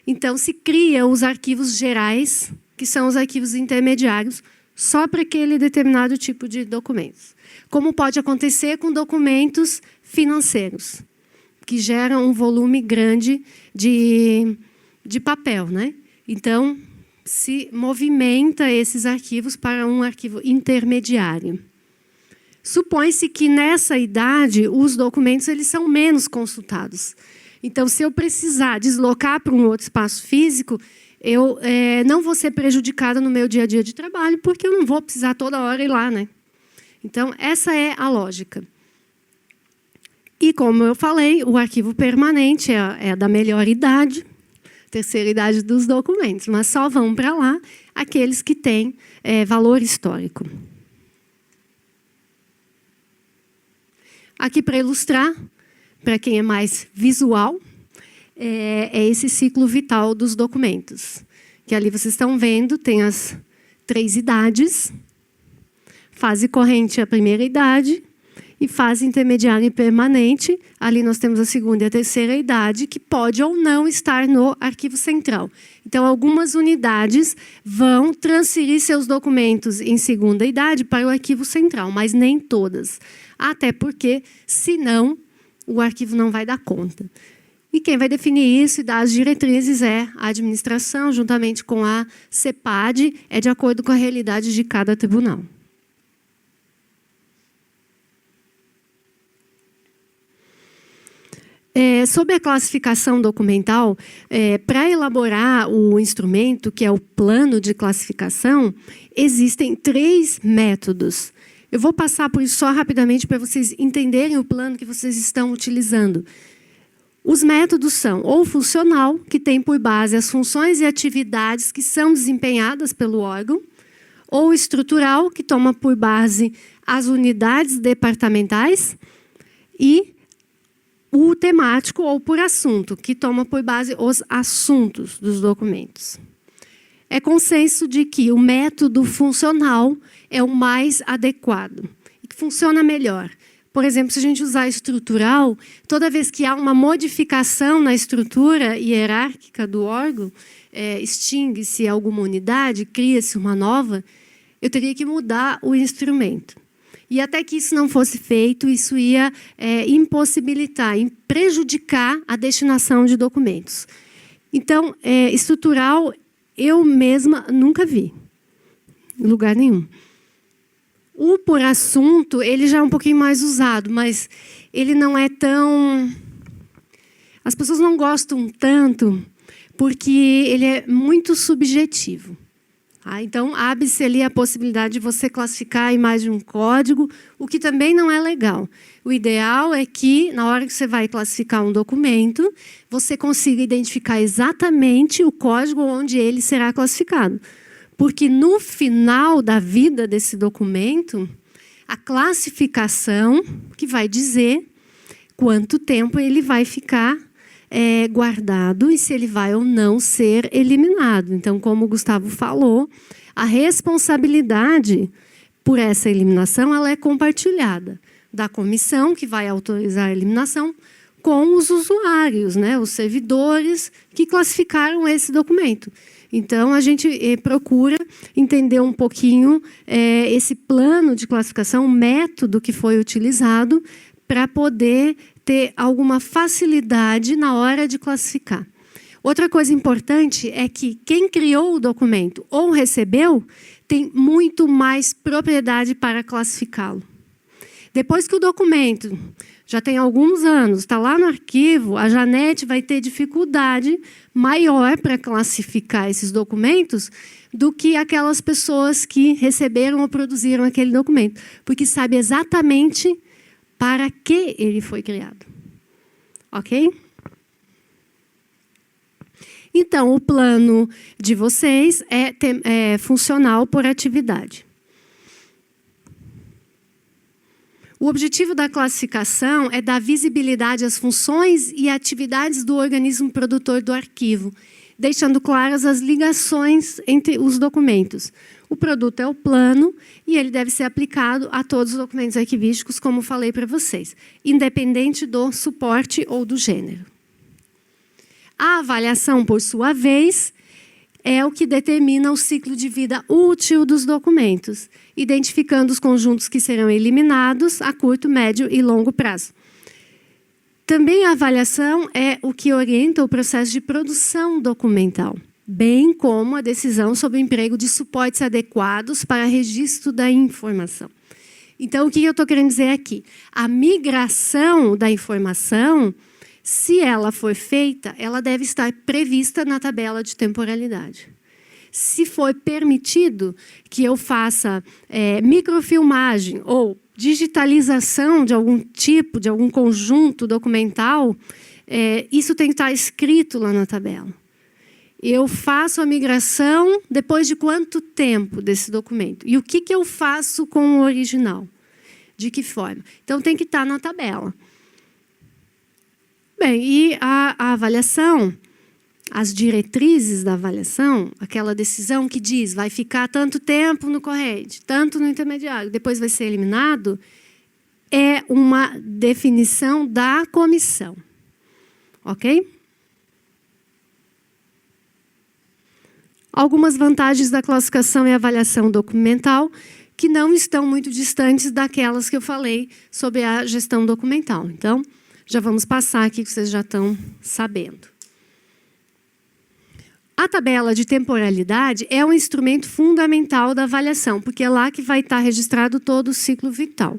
então se cria os arquivos gerais, que são os arquivos intermediários, só para aquele determinado tipo de documentos. Como pode acontecer com documentos financeiros, que geram um volume grande de papel, né? Então, se movimenta esses arquivos para um arquivo intermediário. Supõe-se que nessa idade os documentos eles são menos consultados. Então, se eu precisar deslocar para um outro espaço físico, eu não vou ser prejudicada no meu dia a dia de trabalho, porque eu não vou precisar toda hora ir lá, né? Então, essa é a lógica. E, como eu falei, o arquivo permanente é da melhor idade, terceira idade dos documentos, mas só vão para lá aqueles que têm valor histórico. Aqui, para ilustrar, para quem é mais visual, é esse ciclo vital dos documentos. Que ali vocês estão vendo, tem as 3 idades. Fase corrente é a primeira idade. E fase intermediária e permanente, ali nós temos a segunda e a terceira idade, que pode ou não estar no arquivo central. Então, algumas unidades vão transferir seus documentos em segunda idade para o arquivo central, mas nem todas. Até porque, senão, o arquivo não vai dar conta. E quem vai definir isso e dar as diretrizes é a administração, juntamente com a CEPAD, de acordo com a realidade de cada tribunal. Sobre a classificação documental, para elaborar o instrumento, que é o plano de classificação, existem 3 métodos. Eu vou passar por isso só rapidamente para vocês entenderem o plano que vocês estão utilizando. Os métodos são ou funcional, que tem por base as funções e atividades que são desempenhadas pelo órgão, ou estrutural, que toma por base as unidades departamentais, e o temático ou por assunto, que toma por base os assuntos dos documentos. É consenso de que o método funcional é o mais adequado e que funciona melhor. Por exemplo, se a gente usar estrutural, toda vez que há uma modificação na estrutura hierárquica do órgão, extingue-se alguma unidade, cria-se uma nova, eu teria que mudar o instrumento. E até que isso não fosse feito, isso ia impossibilitar, prejudicar a destinação de documentos. Então, estrutural, eu mesma nunca vi, em lugar nenhum. O por assunto, ele já é um pouquinho mais usado, mas ele não é tão... As pessoas não gostam tanto, porque ele é muito subjetivo. Então, abre-se ali a possibilidade de você classificar em mais de um código, o que também não é legal. O ideal é que, na hora que você vai classificar um documento, você consiga identificar exatamente o código onde ele será classificado. Porque, no final da vida desse documento, a classificação que vai dizer quanto tempo ele vai ficar guardado e se ele vai ou não ser eliminado. Então, como o Gustavo falou, a responsabilidade por essa eliminação ela é compartilhada da comissão, que vai autorizar a eliminação, com os usuários, né, os servidores que classificaram esse documento. Então, a gente procura entender um pouquinho esse plano de classificação, o método que foi utilizado para poder ter alguma facilidade na hora de classificar. Outra coisa importante é que quem criou o documento ou recebeu tem muito mais propriedade para classificá-lo. Depois que o documento já tem alguns anos, está lá no arquivo, a Janete vai ter dificuldade maior para classificar esses documentos do que aquelas pessoas que receberam ou produziram aquele documento, porque sabe exatamente para que ele foi criado. Ok? Então, o plano de vocês é funcional por atividade. O objetivo da classificação é dar visibilidade às funções e atividades do organismo produtor do arquivo, deixando claras as ligações entre os documentos. O produto é o plano e ele deve ser aplicado a todos os documentos arquivísticos, como falei para vocês, independente do suporte ou do gênero. A avaliação, por sua vez, é o que determina o ciclo de vida útil dos documentos, identificando os conjuntos que serão eliminados a curto, médio e longo prazo. Também a avaliação é o que orienta o processo de produção documental, bem como a decisão sobre o emprego de suportes adequados para registro da informação. Então, o que eu estou querendo dizer aqui? A migração da informação, se ela for feita, ela deve estar prevista na tabela de temporalidade. Se for permitido que eu faça microfilmagem ou digitalização de algum tipo, de algum conjunto documental, isso tem que estar escrito lá na tabela. Eu faço a migração depois de quanto tempo desse documento? E o que eu faço com o original? De que forma? Então, tem que estar na tabela. Bem, e a avaliação, as diretrizes da avaliação, aquela decisão que diz vai ficar tanto tempo no corrente, tanto no intermediário, depois vai ser eliminado, é uma definição da comissão. Ok? Algumas vantagens da classificação e avaliação documental que não estão muito distantes daquelas que eu falei sobre a gestão documental. Então, já vamos passar aqui que vocês já estão sabendo. A tabela de temporalidade é um instrumento fundamental da avaliação, porque é lá que vai estar registrado todo o ciclo vital.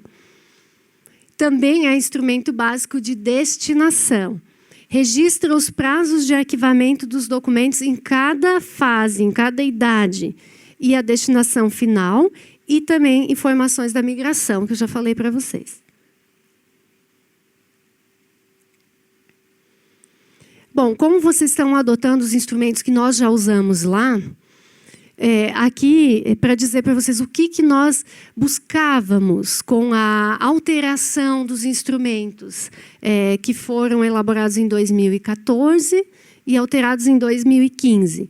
Também é instrumento básico de destinação. Registra os prazos de arquivamento dos documentos em cada fase, em cada idade, e a destinação final, e também informações da migração, que eu já falei para vocês. Bom, como vocês estão adotando os instrumentos que nós já usamos lá, aqui para dizer para vocês o que nós buscávamos com a alteração dos instrumentos que foram elaborados em 2014 e alterados em 2015.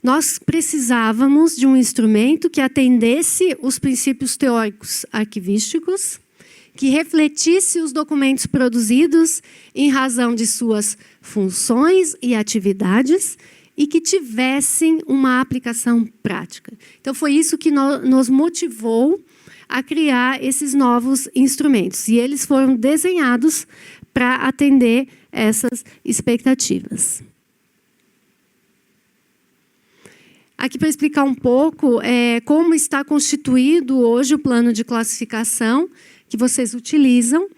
Nós precisávamos de um instrumento que atendesse os princípios teóricos arquivísticos, que refletisse os documentos produzidos em razão de suas funções e atividades e que tivessem uma aplicação prática. Então, foi isso que nos motivou a criar esses novos instrumentos. E eles foram desenhados para atender essas expectativas. Aqui, para explicar um pouco como está constituído hoje o plano de classificação que vocês utilizam.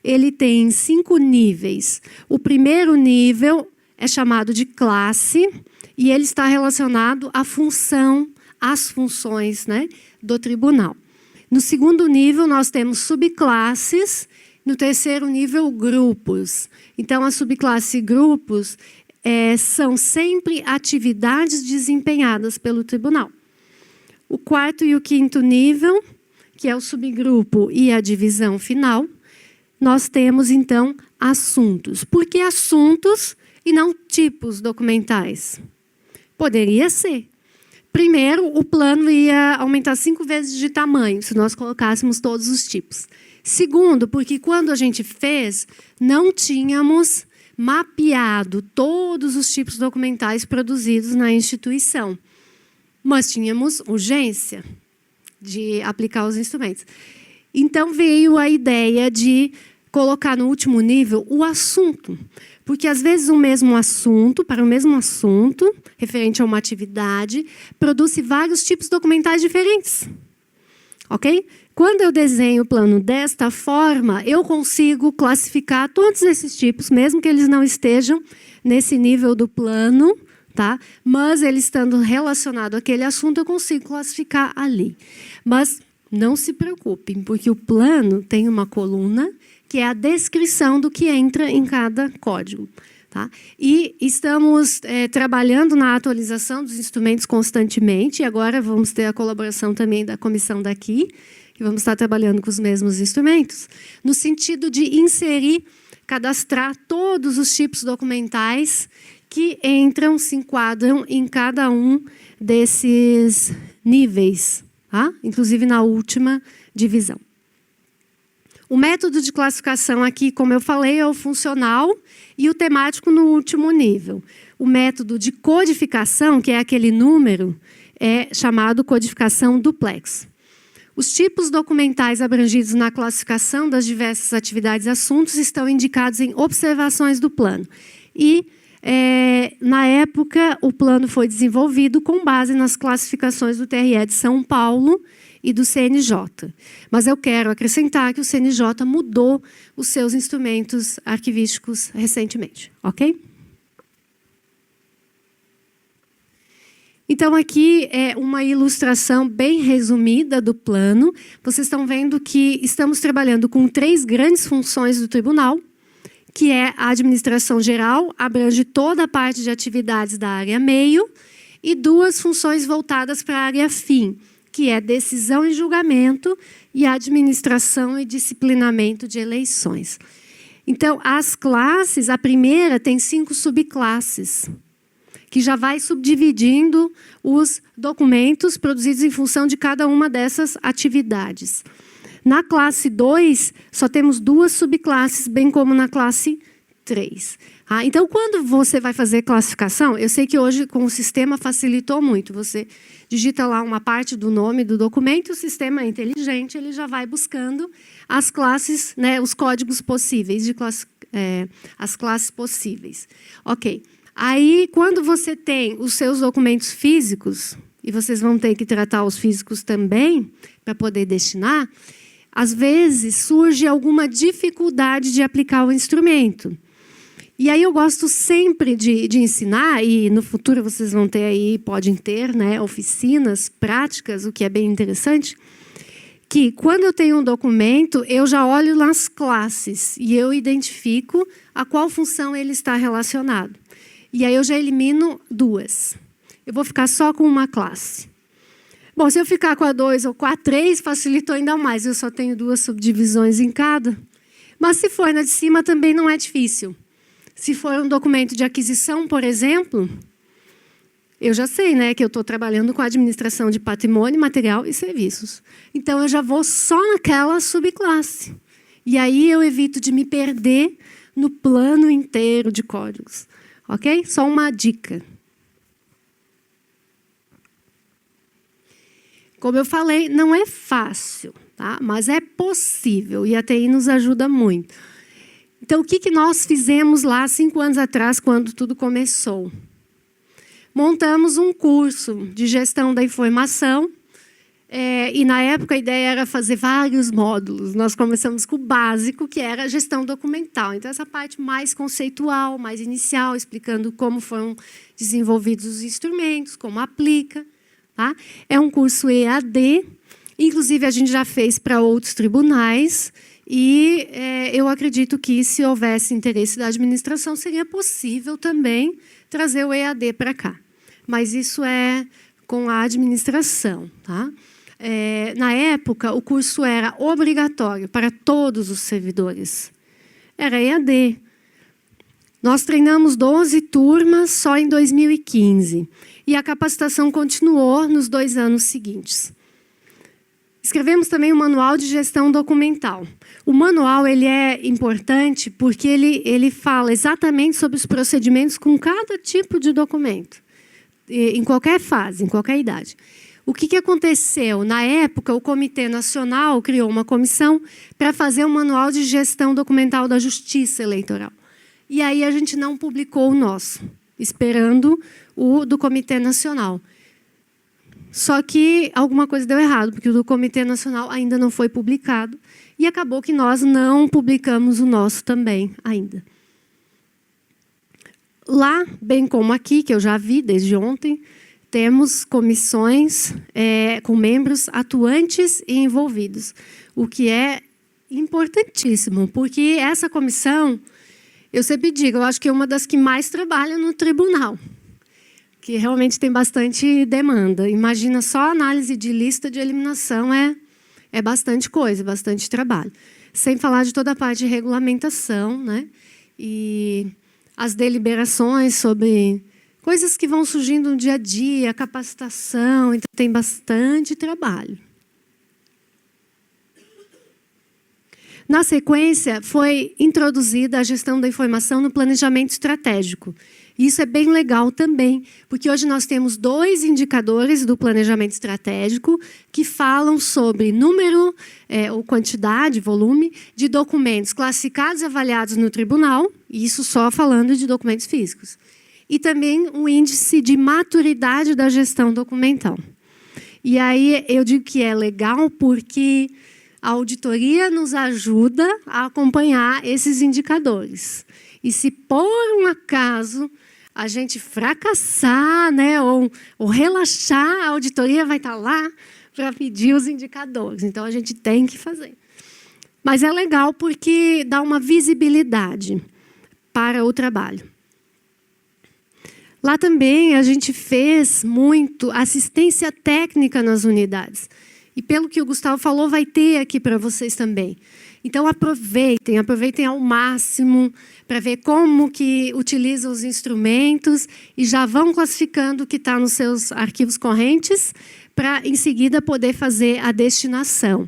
Ele tem 5 níveis. O primeiro nível é chamado de classe e ele está relacionado à função, às funções, né, do tribunal. No segundo nível, nós temos subclasses. No terceiro nível, grupos. Então, a subclasse e grupos são sempre atividades desempenhadas pelo tribunal. O quarto e o quinto nível, que é o subgrupo e a divisão final, nós temos, então, assuntos. Por que assuntos e não tipos documentais? Poderia ser. Primeiro, o plano ia aumentar 5 vezes de tamanho, se nós colocássemos todos os tipos. Segundo, porque quando a gente fez, não tínhamos mapeado todos os tipos documentais produzidos na instituição. Mas tínhamos urgência de aplicar os instrumentos. Então, veio a ideia de colocar no último nível o assunto. Porque, às vezes, o mesmo assunto, para o mesmo assunto, referente a uma atividade, produz vários tipos documentais diferentes. Ok? Quando eu desenho o plano desta forma, eu consigo classificar todos esses tipos, mesmo que eles não estejam nesse nível do plano, tá? Mas ele estando relacionado àquele assunto, eu consigo classificar ali. Mas não se preocupem, porque o plano tem uma coluna que é a descrição do que entra em cada código. Tá? E estamos trabalhando na atualização dos instrumentos constantemente, e agora vamos ter a colaboração também da comissão daqui, que vamos estar trabalhando com os mesmos instrumentos, no sentido de inserir, cadastrar todos os tipos documentais que entram, se enquadram em cada um desses níveis, tá? Inclusive na última divisão. O método de classificação aqui, como eu falei, é o funcional e o temático no último nível. O método de codificação, que é aquele número, é chamado codificação duplex. Os tipos documentais abrangidos na classificação das diversas atividades e assuntos estão indicados em observações do plano. E, na época, o plano foi desenvolvido com base nas classificações do TRE de São Paulo e do CNJ. Mas eu quero acrescentar que o CNJ mudou os seus instrumentos arquivísticos recentemente, ok? Então, aqui é uma ilustração bem resumida do plano. Vocês estão vendo que estamos trabalhando com 3 grandes funções do tribunal, que é a administração geral, abrange toda a parte de atividades da área meio, e 2 funções voltadas para a área fim, que é decisão e julgamento e administração e disciplinamento de eleições. Então, as classes, a primeira tem 5 subclasses, que já vai subdividindo os documentos produzidos em função de cada uma dessas atividades. Na classe 2, só temos 2 subclasses, bem como na classe 3. Então, quando você vai fazer classificação, eu sei que hoje com o sistema facilitou muito. Você digita lá uma parte do nome do documento, o sistema é inteligente, ele já vai buscando as classes, né, os códigos possíveis, as classes possíveis. Ok. Aí, quando você tem os seus documentos físicos, e vocês vão ter que tratar os físicos também, para poder destinar, às vezes surge alguma dificuldade de aplicar o instrumento. E aí eu gosto sempre de ensinar, e no futuro vocês vão ter aí, podem ter, né, oficinas práticas, o que é bem interessante, que quando eu tenho um documento, eu já olho nas classes e eu identifico a qual função ele está relacionado. E aí eu já elimino 2. eu vou ficar só com uma classe. Bom, se eu ficar com a 2 ou com a 3, facilitou ainda mais. Eu só tenho 2 subdivisões em cada. Mas se for na de cima, também não é difícil. Se for um documento de aquisição, por exemplo, eu já sei, né, que eu estou trabalhando com a administração de patrimônio, material e serviços. Então, eu já vou só naquela subclasse. E aí eu evito de me perder no plano inteiro de códigos. Ok? Só uma dica. Como eu falei, não é fácil, tá? Mas é possível e a TI nos ajuda muito. Então, o que nós fizemos lá 5 anos atrás, quando tudo começou? Montamos um curso de gestão da informação e, na época, a ideia era fazer vários módulos. Nós começamos com o básico, que era a gestão documental. Então, essa parte mais conceitual, mais inicial, explicando como foram desenvolvidos os instrumentos, como aplica. Tá? É um curso EAD, inclusive a gente já fez para outros tribunais e eu acredito que, se houvesse interesse da administração, seria possível também trazer o EAD para cá. Mas isso é com a administração. Tá? Na época, o curso era obrigatório para todos os servidores. Era EAD. Nós treinamos 12 turmas só em 2015. E a capacitação continuou nos 2 anos seguintes. Escrevemos também um manual de gestão documental. O manual ele é importante porque ele fala exatamente sobre os procedimentos com cada tipo de documento, em qualquer fase, em qualquer idade. O que aconteceu? Na época, o Comitê Nacional criou uma comissão para fazer um manual de gestão documental da Justiça Eleitoral. E aí a gente não publicou o nosso, esperando o do Comitê Nacional. Só que alguma coisa deu errado, porque o do Comitê Nacional ainda não foi publicado e acabou que nós não publicamos o nosso também ainda. Lá, bem como aqui, que eu já vi desde ontem, temos comissões com membros atuantes e envolvidos, o que é importantíssimo, porque essa comissão, eu sempre digo, eu acho que é uma das que mais trabalha no tribunal, que realmente tem bastante demanda. Imagina, só a análise de lista de eliminação é bastante coisa, bastante trabalho. Sem falar de toda a parte de regulamentação, né? E as deliberações sobre coisas que vão surgindo no dia a dia, capacitação, então tem bastante trabalho. Na sequência, foi introduzida a gestão da informação no planejamento estratégico. Isso é bem legal também, porque hoje nós temos 2 indicadores do planejamento estratégico que falam sobre número, ou quantidade, volume, de documentos classificados e avaliados no tribunal, isso só falando de documentos físicos. E também o índice de maturidade da gestão documental. E aí eu digo que é legal porque a auditoria nos ajuda a acompanhar esses indicadores. E se por um acaso a gente fracassar, né, ou relaxar, a auditoria vai estar lá para pedir os indicadores. Então, a gente tem que fazer. Mas é legal porque dá uma visibilidade para o trabalho. Lá também a gente fez muito assistência técnica nas unidades. E pelo que o Gustavo falou, vai ter aqui para vocês também. Então, aproveitem ao máximo para ver como que utiliza os instrumentos e já vão classificando o que está nos seus arquivos correntes para, em seguida, poder fazer a destinação.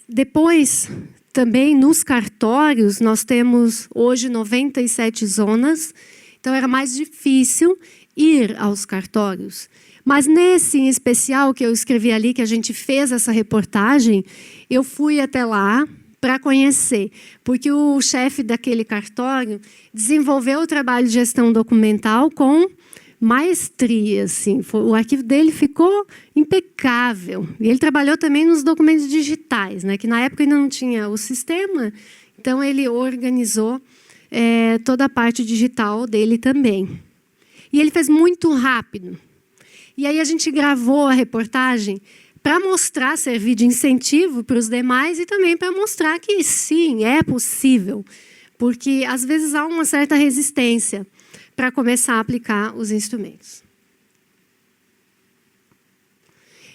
Depois, também, nos cartórios, nós temos hoje 97 zonas, então era mais difícil ir aos cartórios. Mas nesse em especial que eu escrevi ali, que a gente fez essa reportagem, eu fui até lá para conhecer, porque o chefe daquele cartório desenvolveu o trabalho de gestão documental com maestria, assim. O arquivo dele ficou impecável. E ele trabalhou também nos documentos digitais, né, que na época ainda não tinha o sistema, então ele organizou toda a parte digital dele também. E ele fez muito rápido. E aí a gente gravou a reportagem para mostrar, servir de incentivo para os demais e também para mostrar que sim, é possível. Porque às vezes há uma certa resistência para começar a aplicar os instrumentos.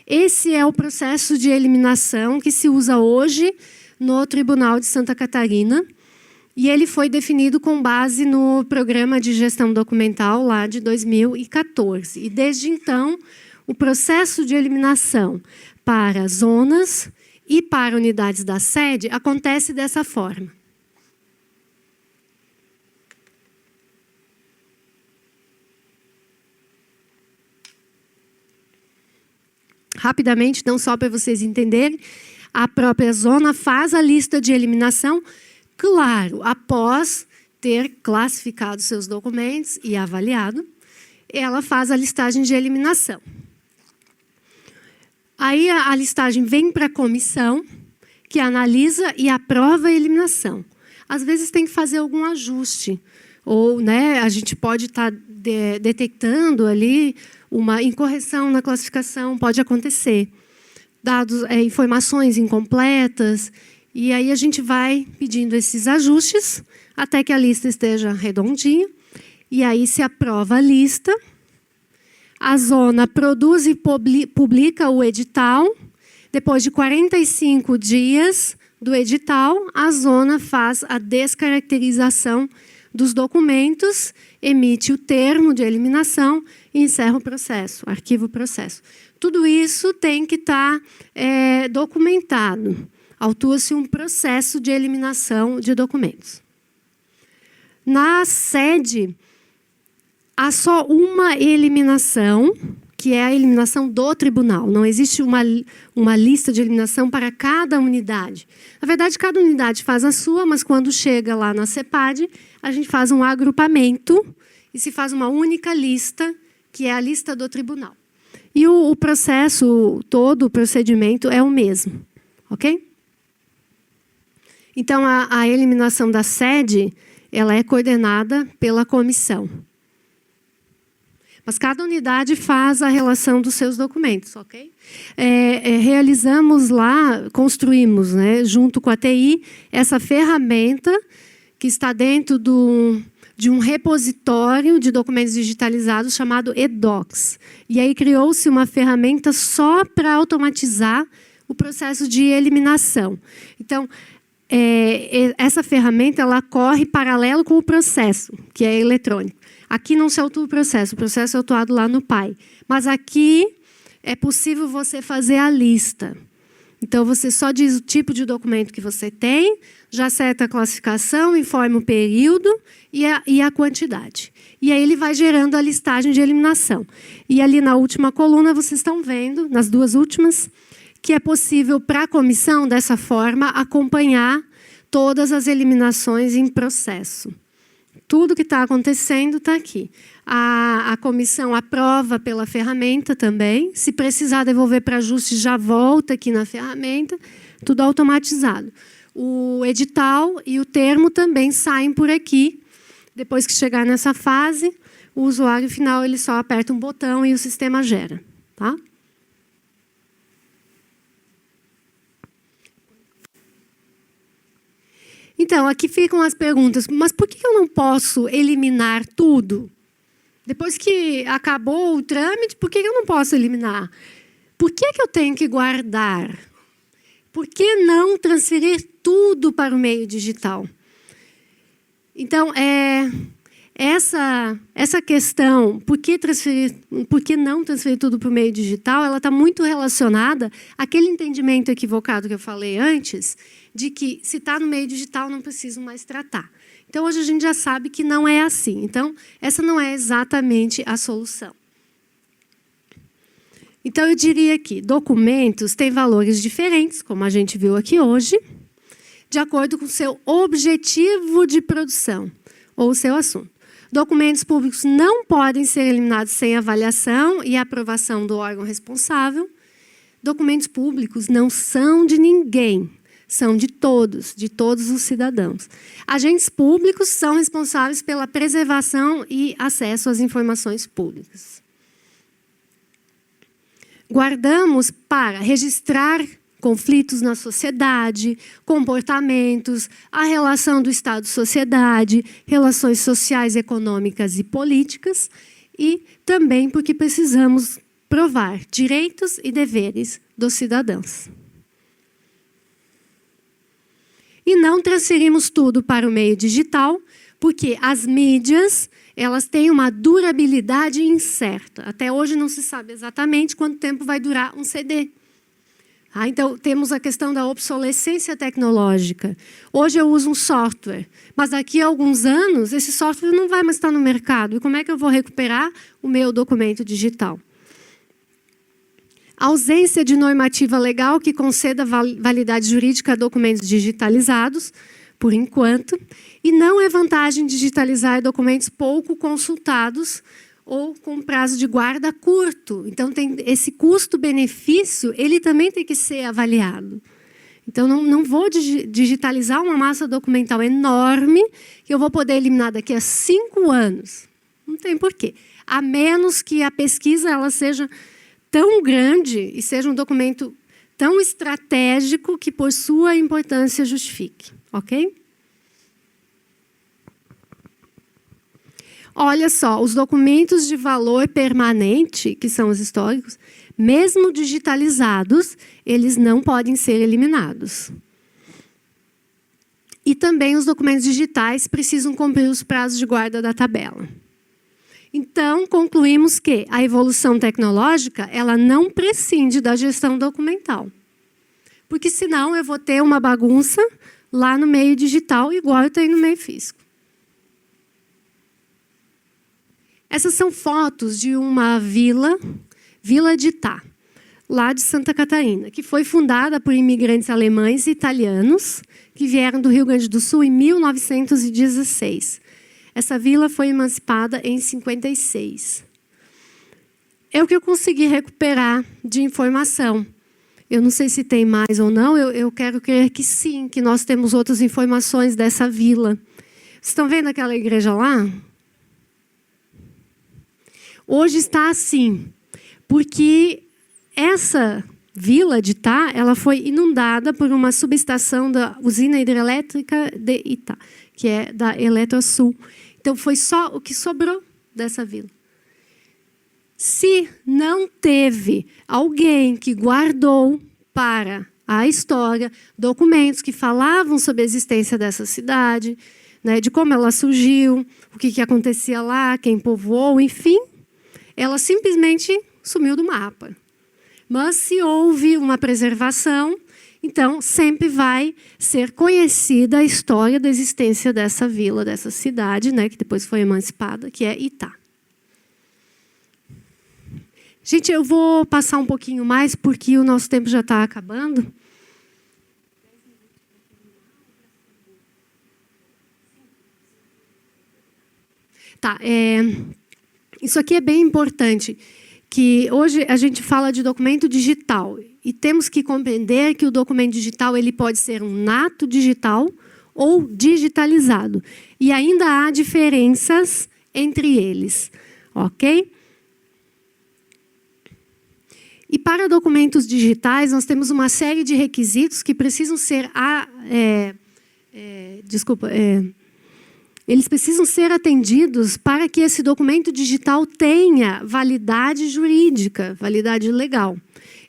Esse é o processo de eliminação que se usa hoje no Tribunal de Santa Catarina, e ele foi definido com base no Programa de Gestão Documental lá de 2014. E desde então, o processo de eliminação para zonas e para unidades da sede acontece dessa forma. Rapidamente, não só para vocês entenderem, a própria zona faz a lista de eliminação, claro, após ter classificado seus documentos e avaliado, ela faz a listagem de eliminação. Aí a listagem vem para a comissão, que analisa e aprova a eliminação. Às vezes tem que fazer algum ajuste, ou a gente pode estar detectando ali uma incorreção na classificação, pode acontecer. Dados, informações incompletas, e aí a gente vai pedindo esses ajustes até que a lista esteja redondinha, e aí se aprova a lista. A zona produz e publica o edital. Depois de 45 dias do edital, a zona faz a descaracterização dos documentos, emite o termo de eliminação e encerra o processo, arquiva o processo. Tudo isso tem que estar documentado. Autua-se um processo de eliminação de documentos. Na sede, há só uma eliminação, que é a eliminação do tribunal. Não existe uma lista de eliminação para cada unidade. Na verdade, cada unidade faz a sua, mas quando chega lá na CEPAD, a gente faz um agrupamento e se faz uma única lista, que é a lista do tribunal. E o processo, todo o procedimento é o mesmo. Ok? Então, a eliminação da sede, ela é coordenada pela comissão. Mas cada unidade faz a relação dos seus documentos, ok? Realizamos lá, construímos, junto com a TI, essa ferramenta que está dentro de um repositório de documentos digitalizados chamado eDocs. E aí criou-se uma ferramenta só para automatizar o processo de eliminação. Então, essa ferramenta ela corre paralelo com o processo, que é eletrônico. Aqui não se autua o processo é autuado lá no PAI. Mas aqui é possível você fazer a lista. Então, você só diz o tipo de documento que você tem, já seta a classificação, informa o período e a quantidade. E aí ele vai gerando a listagem de eliminação. E ali na última coluna, vocês estão vendo, nas duas últimas, que é possível para a comissão, dessa forma, acompanhar todas as eliminações em processo. Tudo que está acontecendo está aqui. A comissão aprova pela ferramenta também. Se precisar devolver para ajuste, já volta aqui na ferramenta. Tudo automatizado. O edital e o termo também saem por aqui. Depois que chegar nessa fase, o usuário final ele só aperta um botão e o sistema gera. Tá? Então, aqui ficam as perguntas. Mas por que eu não posso eliminar tudo? Depois que acabou o trâmite, por que eu não posso eliminar? Por que eu tenho que guardar? Por que não transferir tudo para o meio digital? Então, essa questão, por que não transferir tudo para o meio digital, ela está muito relacionada àquele entendimento equivocado que eu falei antes, de que se está no meio digital não preciso mais tratar. Então, hoje a gente já sabe que não é assim. Então, essa não é exatamente a solução. Então, eu diria que documentos têm valores diferentes, como a gente viu aqui hoje, de acordo com o seu objetivo de produção ou o seu assunto. Documentos públicos não podem ser eliminados sem avaliação e aprovação do órgão responsável. Documentos públicos não são de ninguém, são de todos os cidadãos. Agentes públicos são responsáveis pela preservação e acesso às informações públicas. Guardamos para registrar conflitos na sociedade, comportamentos, a relação do Estado-sociedade, relações sociais, econômicas e políticas, e também porque precisamos provar direitos e deveres dos cidadãos. E não transferimos tudo para o meio digital, porque as mídias, elas têm uma durabilidade incerta. Até hoje não se sabe exatamente quanto tempo vai durar um CD. Então, temos a questão da obsolescência tecnológica. Hoje eu uso um software, mas daqui a alguns anos esse software não vai mais estar no mercado. E como é que eu vou recuperar o meu documento digital? A ausência de normativa legal que conceda validade jurídica a documentos digitalizados, por enquanto, e não é vantagem digitalizar documentos pouco consultados ou com prazo de guarda curto. Então, tem esse custo-benefício, ele também tem que ser avaliado. Então, não vou digitalizar uma massa documental enorme que eu vou poder eliminar daqui a 5 anos. Não tem porquê. A menos que a pesquisa ela seja tão grande e seja um documento tão estratégico que, por sua importância, justifique. Ok? Olha só, os documentos de valor permanente, que são os históricos, mesmo digitalizados, eles não podem ser eliminados. E também os documentos digitais precisam cumprir os prazos de guarda da tabela. Então, concluímos que a evolução tecnológica ela não prescinde da gestão documental. Porque, senão, eu vou ter uma bagunça lá no meio digital, igual eu tenho no meio físico. Essas são fotos de uma vila de Itá, lá de Santa Catarina, que foi fundada por imigrantes alemães e italianos que vieram do Rio Grande do Sul em 1916. Essa vila foi emancipada em 56. É o que eu consegui recuperar de informação. Eu não sei se tem mais ou não, eu quero crer que sim, que nós temos outras informações dessa vila. Vocês estão vendo aquela igreja lá? Hoje está assim, porque essa vila de Itá, ela foi inundada por uma subestação da usina hidrelétrica de Itá, que é da Eletrosul. Então, foi só o que sobrou dessa vila. Se não teve alguém que guardou para a história documentos que falavam sobre a existência dessa cidade, né, de como ela surgiu, o que acontecia lá, quem povoou, enfim, ela simplesmente sumiu do mapa. Mas se houve uma preservação, então sempre vai ser conhecida a história da existência dessa vila, dessa cidade, né, que depois foi emancipada, que é Itá. Gente, eu vou passar um pouquinho mais, porque o nosso tempo já está acabando. Tá, isso aqui é bem importante, que hoje a gente fala de documento digital e temos que compreender que o documento digital ele pode ser um nato digital ou digitalizado. E ainda há diferenças entre eles, ok? E para documentos digitais, nós temos uma série de requisitos que precisam ser eles precisam ser atendidos para que esse documento digital tenha validade jurídica, validade legal.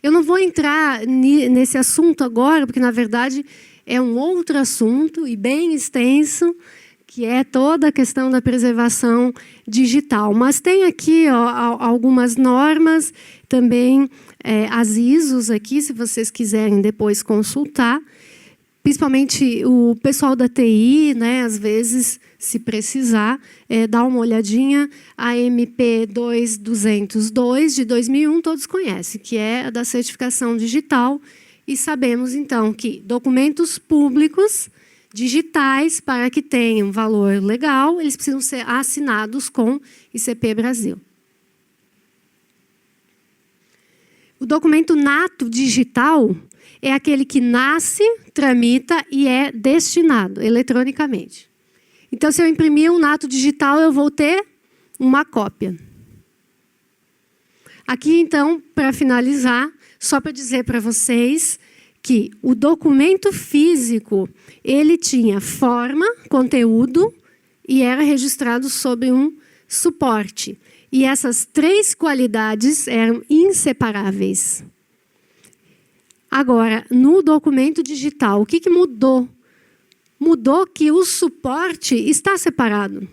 Eu não vou entrar nesse assunto agora, porque, na verdade, é um outro assunto e bem extenso, que é toda a questão da preservação digital. Mas tem aqui algumas normas, também as ISOs aqui, se vocês quiserem depois consultar. Principalmente o pessoal da TI, né, às vezes, se precisar, dá uma olhadinha. A MP 2202 de 2001, todos conhecem, que é a da certificação digital. E sabemos, então, que documentos públicos digitais, para que tenham valor legal, eles precisam ser assinados com ICP Brasil. O documento nato digital é aquele que nasce, tramita e é destinado eletronicamente. Então, se eu imprimir um nato digital, eu vou ter uma cópia. Aqui, então, para finalizar, só para dizer para vocês que o documento físico ele tinha forma, conteúdo e era registrado sobre um suporte. E essas 3 qualidades eram inseparáveis. Agora, no documento digital, o que mudou? Mudou que o suporte está separado.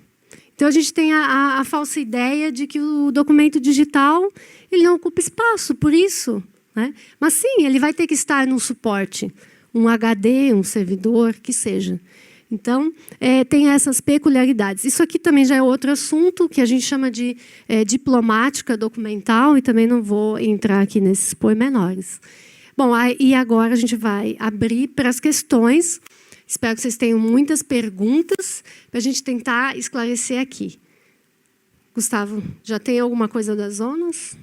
Então, a gente tem a falsa ideia de que o documento digital ele não ocupa espaço, por isso. Né? Mas, sim, ele vai ter que estar num suporte, um HD, um servidor, que seja. Então, tem essas peculiaridades. Isso aqui também já é outro assunto, que a gente chama de diplomática documental, e também não vou entrar aqui nesses pormenores. Bom, e agora a gente vai abrir para as questões. Espero que vocês tenham muitas perguntas para a gente tentar esclarecer aqui. Gustavo, já tem alguma coisa das zonas?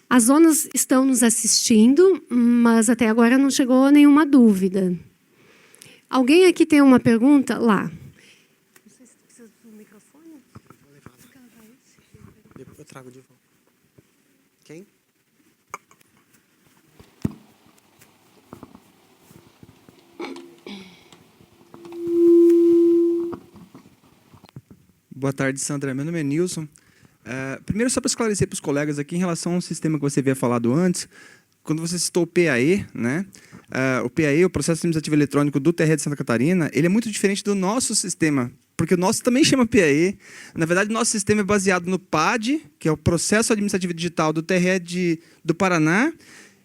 As zonas estão nos assistindo, mas até agora não chegou nenhuma dúvida. Alguém aqui tem uma pergunta? Lá. Não sei se precisa do microfone. Eu trago de volta. Quem? Boa tarde, Sandra. Meu nome é Nilson. Primeiro, só para esclarecer para os colegas aqui, em relação ao sistema que você havia falado antes, quando você citou o PAE, né? O PAE, o Processo Administrativo Eletrônico do TRE de Santa Catarina, ele é muito diferente do nosso sistema, porque o nosso também chama PAE. Na verdade, o nosso sistema é baseado no PAD, que é o Processo Administrativo Digital do TRE do Paraná,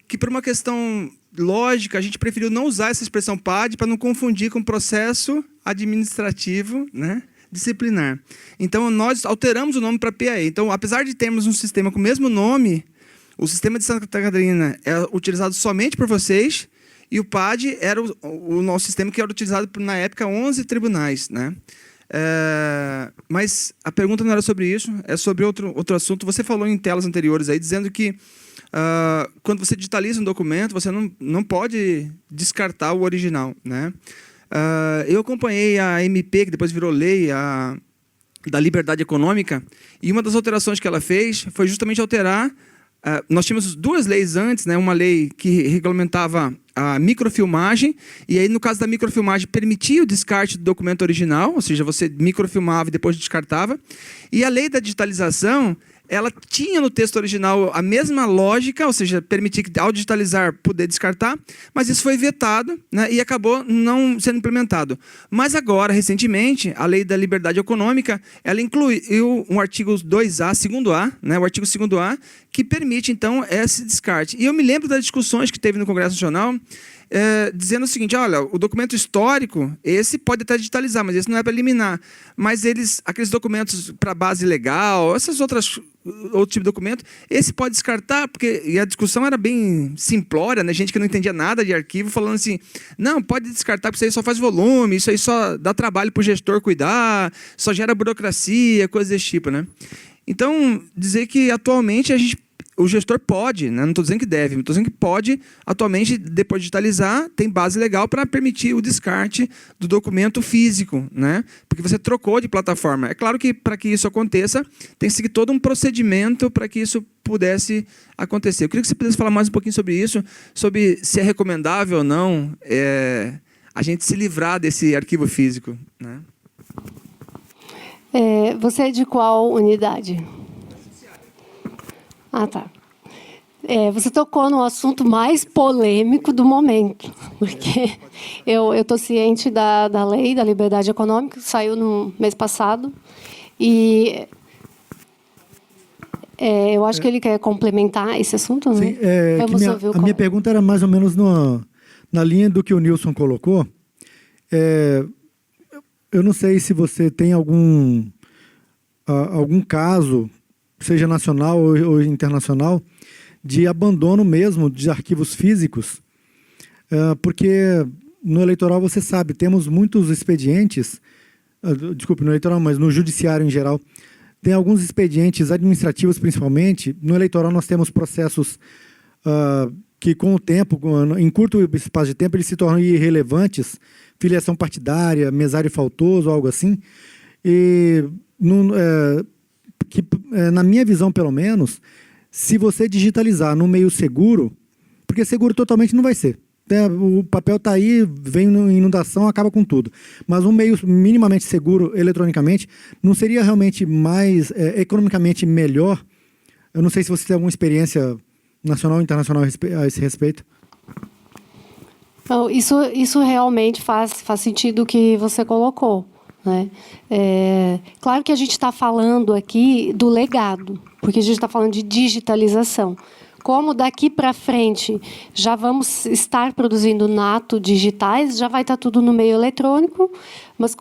que, por uma questão lógica, a gente preferiu não usar essa expressão PAD para não confundir com processo administrativo, né? Disciplinar. Então, nós alteramos o nome para PAE. Então, apesar de termos um sistema com o mesmo nome, o sistema de Santa Catarina é utilizado somente por vocês e o PAD era o nosso sistema que era utilizado por, na época, 11 tribunais. Né? Mas a pergunta não era sobre isso, é sobre outro assunto. Você falou em telas anteriores, aí, dizendo que quando você digitaliza um documento, você não pode descartar o original. Né? Eu acompanhei a MP, que depois virou lei, da liberdade econômica, e uma das alterações que ela fez foi justamente alterar. Nós tínhamos 2 leis antes, né? Uma lei que regulamentava a microfilmagem, e aí, no caso da microfilmagem, permitia o descarte do documento original, ou seja, você microfilmava e depois descartava. E a lei da digitalização, ela tinha no texto original a mesma lógica, ou seja, permitir que, ao digitalizar, poder descartar, mas isso foi vetado, né, e acabou não sendo implementado. Mas agora, recentemente, a Lei da Liberdade Econômica, ela incluiu um artigo 2A, 2A, né, o artigo 2A, que permite, então, esse descarte. E eu me lembro das discussões que teve no Congresso Nacional, dizendo o seguinte: olha, o documento histórico, esse pode até digitalizar, mas esse não é para eliminar. Mas aqueles documentos para base legal, outro tipo de documento, esse pode descartar, porque e a discussão era bem simplória, né? Gente que não entendia nada de arquivo, falando assim, não, pode descartar, porque isso aí só faz volume, isso aí só dá trabalho para o gestor cuidar, só gera burocracia, coisas desse tipo. Né? Então, dizer que atualmente o gestor pode, né? Não estou dizendo que deve, estou dizendo que pode, atualmente, depois de digitalizar, tem base legal para permitir o descarte do documento físico, né? Porque você trocou de plataforma. É claro que, para que isso aconteça, tem que seguir todo um procedimento para que isso pudesse acontecer. Eu queria que você pudesse falar mais um pouquinho sobre isso, sobre se é recomendável ou não a gente se livrar desse arquivo físico. Né? Você é de qual unidade? Ah, tá. Você tocou no assunto mais polêmico do momento, porque eu estou ciente da lei da liberdade econômica, que saiu no mês passado, e eu acho que ele quer complementar esse assunto, né? Sim, a minha pergunta era mais ou menos na linha do que o Nilson colocou. Eu não sei se você tem algum caso, seja nacional ou internacional, de abandono mesmo de arquivos físicos, porque no eleitoral, você sabe, temos muitos expedientes, desculpe, no eleitoral, mas no judiciário em geral, tem alguns expedientes administrativos, principalmente. No eleitoral, nós temos processos que, com o tempo, em curto espaço de tempo, eles se tornam irrelevantes, filiação partidária, mesário faltoso, algo assim, e que, na minha visão pelo menos, se você digitalizar no meio seguro, porque seguro totalmente não vai ser. O papel está aí, vem inundação, acaba com tudo. Mas um meio minimamente seguro eletronicamente não seria realmente mais economicamente melhor? Eu não sei se você tem alguma experiência nacional ou internacional a esse respeito. Então, isso realmente faz sentido o que você colocou, né? Claro que a gente está falando aqui do legado, porque a gente está falando de digitalização. Como daqui para frente já vamos estar produzindo nato digitais, já vai estar tudo no meio eletrônico, mas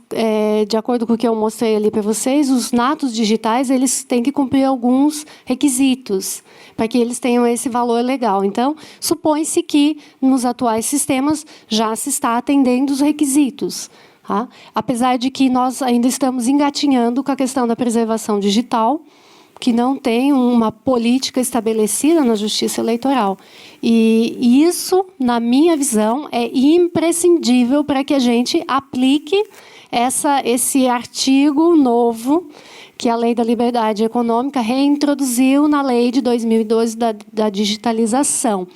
de acordo com o que eu mostrei ali para vocês, os natos digitais eles têm que cumprir alguns requisitos para que eles tenham esse valor legal. Então, supõe-se que nos atuais sistemas já se está atendendo os requisitos. Tá? Apesar de que nós ainda estamos engatinhando com a questão da preservação digital, que não tem uma política estabelecida na Justiça Eleitoral. E isso, na minha visão, é imprescindível para que a gente aplique esse artigo novo que a Lei da Liberdade Econômica reintroduziu na Lei de 2012 da digitalização.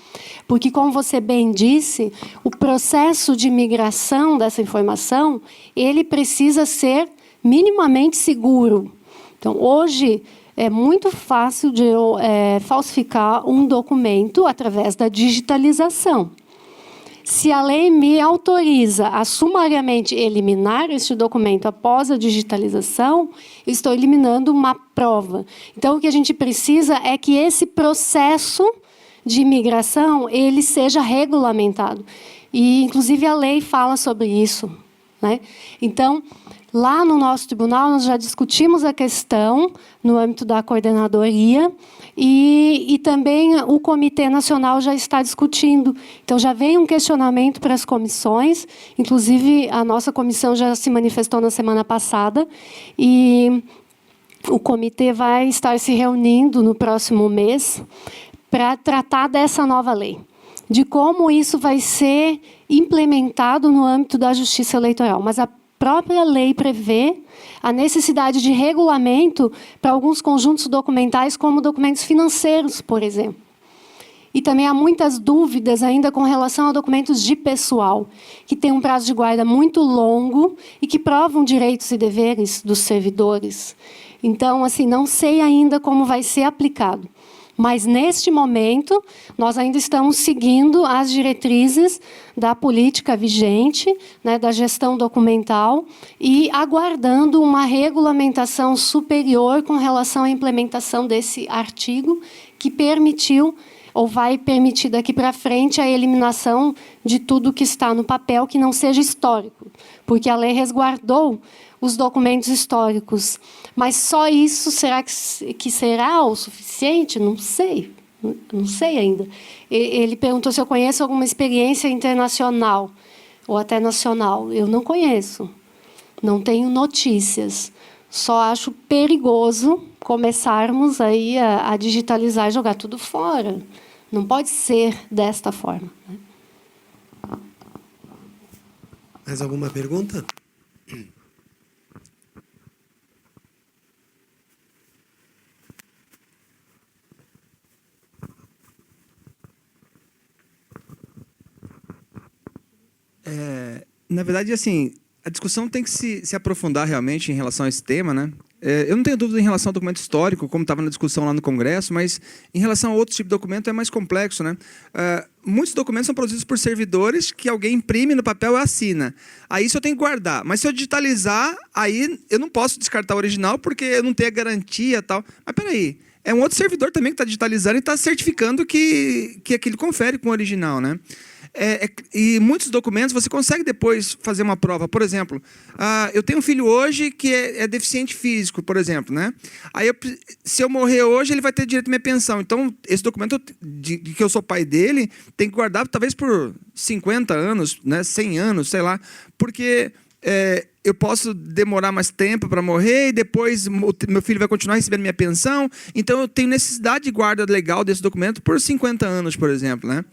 Porque, como você bem disse, o processo de migração dessa informação, ele precisa ser minimamente seguro. Então, hoje, é muito fácil de falsificar um documento através da digitalização. Se a lei me autoriza a sumariamente eliminar este documento após a digitalização, eu estou eliminando uma prova. Então, o que a gente precisa é que esse processo de migração ele seja regulamentado. E, inclusive, a lei fala sobre isso, né? Então, lá no nosso tribunal, nós já discutimos a questão no âmbito da coordenadoria e também o Comitê Nacional já está discutindo. Então, já vem um questionamento para as comissões, inclusive a nossa comissão já se manifestou na semana passada, e o comitê vai estar se reunindo no próximo mês para tratar dessa nova lei, de como isso vai ser implementado no âmbito da Justiça Eleitoral. Mas a própria lei prevê a necessidade de regulamento para alguns conjuntos documentais, como documentos financeiros, por exemplo. E também há muitas dúvidas ainda com relação a documentos de pessoal, que têm um prazo de guarda muito longo e que provam direitos e deveres dos servidores. Então, assim, não sei ainda como vai ser aplicado. Mas, neste momento, nós ainda estamos seguindo as diretrizes da política vigente, né, da gestão documental, e aguardando uma regulamentação superior com relação à implementação desse artigo, que permitiu, ou vai permitir daqui para frente, a eliminação de tudo que está no papel que não seja histórico, porque a lei resguardou os documentos históricos. Mas só isso será que será o suficiente? Não sei. Não sei ainda. Ele perguntou se eu conheço alguma experiência internacional ou até nacional. Eu não conheço. Não tenho notícias. Só acho perigoso começarmos aí a digitalizar e jogar tudo fora. Não pode ser desta forma, né? Mais alguma pergunta? Na verdade, assim, a discussão tem que se aprofundar realmente em relação a esse tema, né? Eu não tenho dúvida em relação ao documento histórico, como estava na discussão lá no Congresso, mas em relação a outro tipo de documento é mais complexo, né? Muitos documentos são produzidos por servidores que alguém imprime no papel e assina. Aí isso eu tenho que guardar. Mas se eu digitalizar, aí eu não posso descartar o original porque eu não tenho a garantia e tal. Mas peraí, é um outro servidor também que está digitalizando e está certificando que aquilo confere com o original, né? E muitos documentos você consegue depois fazer uma prova. Por exemplo, eu tenho um filho hoje que é deficiente físico, por exemplo, né? Aí, se eu morrer hoje, ele vai ter direito à minha pensão. Então, esse documento de que eu sou pai dele tem que guardar talvez por 50 anos, né? 100 anos, sei lá. Porque eu posso demorar mais tempo para morrer e depois meu filho vai continuar recebendo minha pensão. Então, eu tenho necessidade de guarda legal desse documento por 50 anos, por exemplo, né?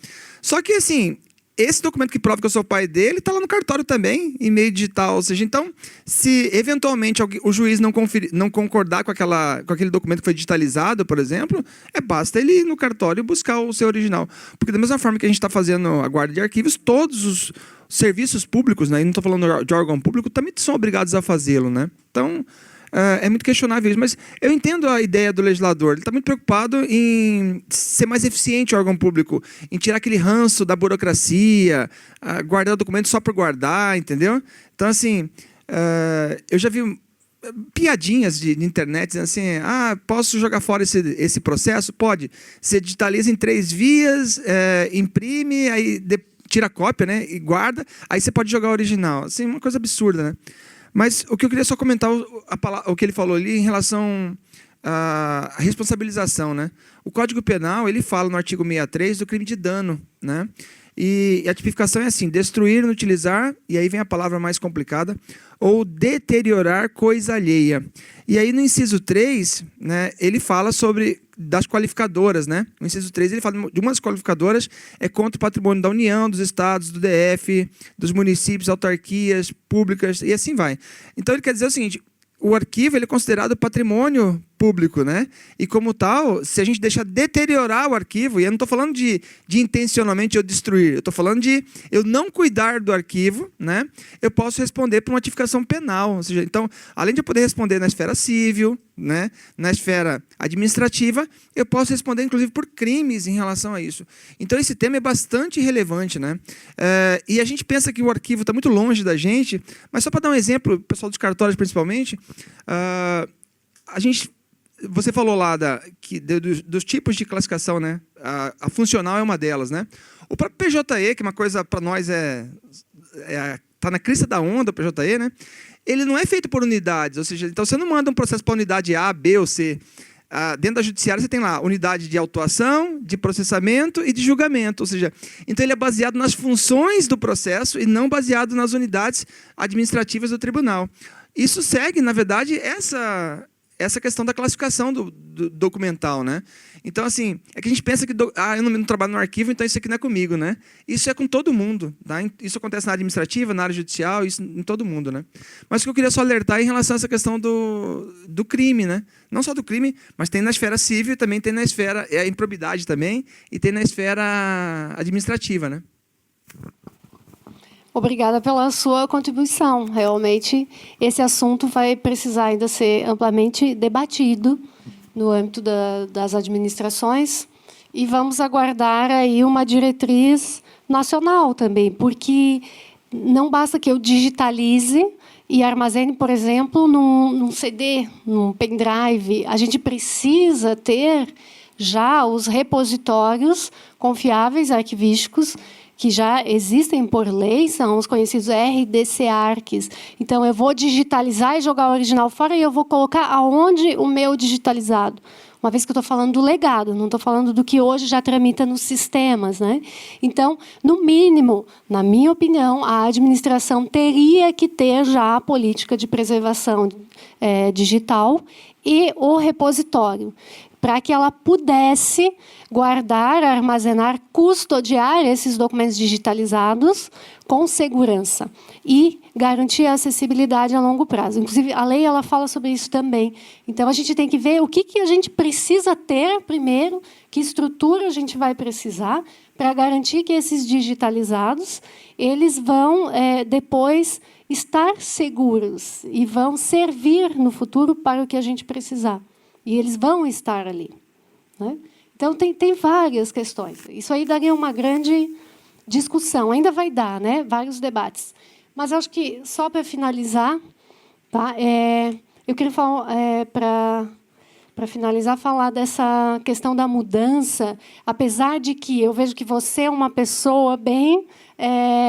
Só que, assim, esse documento que prova que eu sou pai dele está lá no cartório também, em meio digital. Ou seja, então, se eventualmente o juiz não concordar com aquele documento que foi digitalizado, por exemplo, basta ele ir no cartório e buscar o seu original. Porque da mesma forma que a gente está fazendo a guarda de arquivos, todos os serviços públicos, né, e não estou falando de órgão público, também são obrigados a fazê-lo, né? Então, é muito questionável isso. Mas eu entendo a ideia do legislador. Ele está muito preocupado em ser mais eficiente o órgão público, em tirar aquele ranço da burocracia, guardar o documento só por guardar, entendeu? Então, assim, eu já vi piadinhas de internet dizendo assim, posso jogar fora esse processo? Pode. Você digitaliza em 3 vias, imprime, aí tira a cópia, né, e guarda, aí você pode jogar o original. Assim, uma coisa absurda, né? Mas o que eu queria só comentar, o que ele falou ali em relação à responsabilização, né? O Código Penal, ele fala no artigo 63 do crime de dano, né? E a tipificação é assim, destruir, inutilizar, e aí vem a palavra mais complicada, ou deteriorar coisa alheia. E aí no inciso 3, né, ele fala sobre das qualificadoras, né? No inciso 3 ele fala de umas qualificadoras contra o patrimônio da União, dos estados, do DF, dos municípios, autarquias públicas, e assim vai. Então ele quer dizer o seguinte, o arquivo ele é considerado patrimônio público, né? E como tal, se a gente deixar deteriorar o arquivo, e eu não estou falando de intencionalmente eu destruir, eu estou falando de eu não cuidar do arquivo, né? Eu posso responder por uma tipificação penal. Ou seja, então, além de eu poder responder na esfera civil, né? Na esfera administrativa, eu posso responder, inclusive, por crimes em relação a isso. Então, esse tema é bastante relevante, né? E a gente pensa que o arquivo está muito longe da gente, mas só para dar um exemplo, o pessoal dos cartórios principalmente, você falou lá dos tipos de classificação, né? A funcional é uma delas, né? O próprio PJE, que é uma coisa para nós está na crista da onda, o PJE, né? Ele não é feito por unidades, ou seja, então você não manda um processo para unidade A, B ou C. Dentro da judiciária você tem lá unidade de autuação, de processamento e de julgamento, ou seja, então ele é baseado nas funções do processo e não baseado nas unidades administrativas do tribunal. Isso segue, na verdade, essa questão da classificação do documental, né? Então, assim, é que a gente pensa que eu não trabalho no arquivo, então isso aqui não é comigo, né? Isso é com todo mundo, tá? Isso acontece na área administrativa, na área judicial, isso em todo mundo, né? Mas o que eu queria só alertar é em relação a essa questão do crime, né? Não só do crime, mas tem na esfera civil, também tem na esfera improbidade também, e tem na esfera administrativa, né? Obrigada pela sua contribuição. Realmente, esse assunto vai precisar ainda ser amplamente debatido no âmbito das administrações e vamos aguardar aí uma diretriz nacional também, porque não basta que eu digitalize e armazene, por exemplo, num CD, num pendrive. A gente precisa ter já os repositórios confiáveis arquivísticos que já existem por lei, são os conhecidos RDC-ARCs. Então, eu vou digitalizar e jogar o original fora e eu vou colocar aonde o meu digitalizado. Uma vez que eu estou falando do legado, não estou falando do que hoje já tramita nos sistemas, né? Então, no mínimo, na minha opinião, a administração teria que ter já a política de preservação digital e o repositório, para que ela pudesse guardar, armazenar, custodiar esses documentos digitalizados com segurança e garantir a acessibilidade a longo prazo. Inclusive, a lei ela fala sobre isso também. Então, a gente tem que ver o que a gente precisa ter primeiro, que estrutura a gente vai precisar para garantir que esses digitalizados eles vão depois estar seguros e vão servir no futuro para o que a gente precisar. E eles vão estar ali, né? Então, tem várias questões. Isso aí daria uma grande discussão. Ainda vai dar, né? Vários debates. Mas acho que, só para finalizar, tá? Eu queria falar, para finalizar, falar dessa questão da mudança, apesar de que eu vejo que você é uma pessoa bem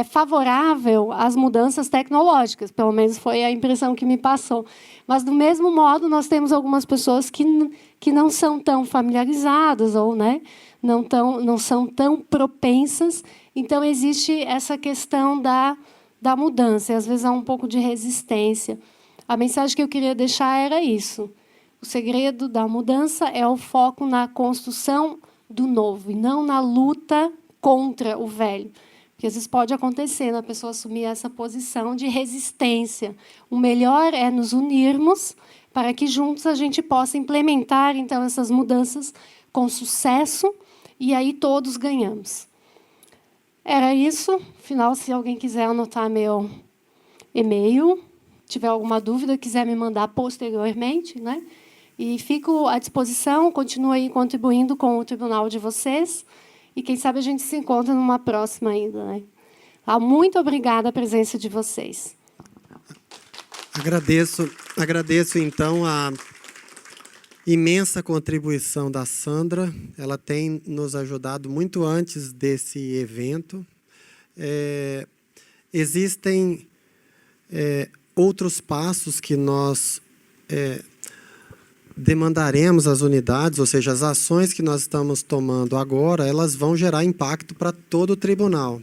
favorável às mudanças tecnológicas, pelo menos foi a impressão que me passou. Mas, do mesmo modo, nós temos algumas pessoas que não são tão familiarizadas ou, né, não são tão propensas. Então, existe essa questão da mudança, e às vezes há um pouco de resistência. A mensagem que eu queria deixar era isso. O segredo da mudança é o foco na construção do novo, e não na luta contra o velho. Porque às vezes pode acontecer na pessoa assumir essa posição de resistência. O melhor é nos unirmos para que juntos a gente possa implementar, então, essas mudanças com sucesso, e aí todos ganhamos. Era isso. Afinal, se alguém quiser anotar meu e-mail, tiver alguma dúvida, quiser me mandar posteriormente, né? E fico à disposição, continuo aí contribuindo com o tribunal de vocês, e quem sabe a gente se encontra numa próxima ainda, né? Muito obrigada a presença de vocês. Agradeço então a imensa contribuição da Sandra. Ela tem nos ajudado muito antes desse evento. Existem outros passos que nós demandaremos às unidades, ou seja, as ações que nós estamos tomando agora, elas vão gerar impacto para todo o tribunal.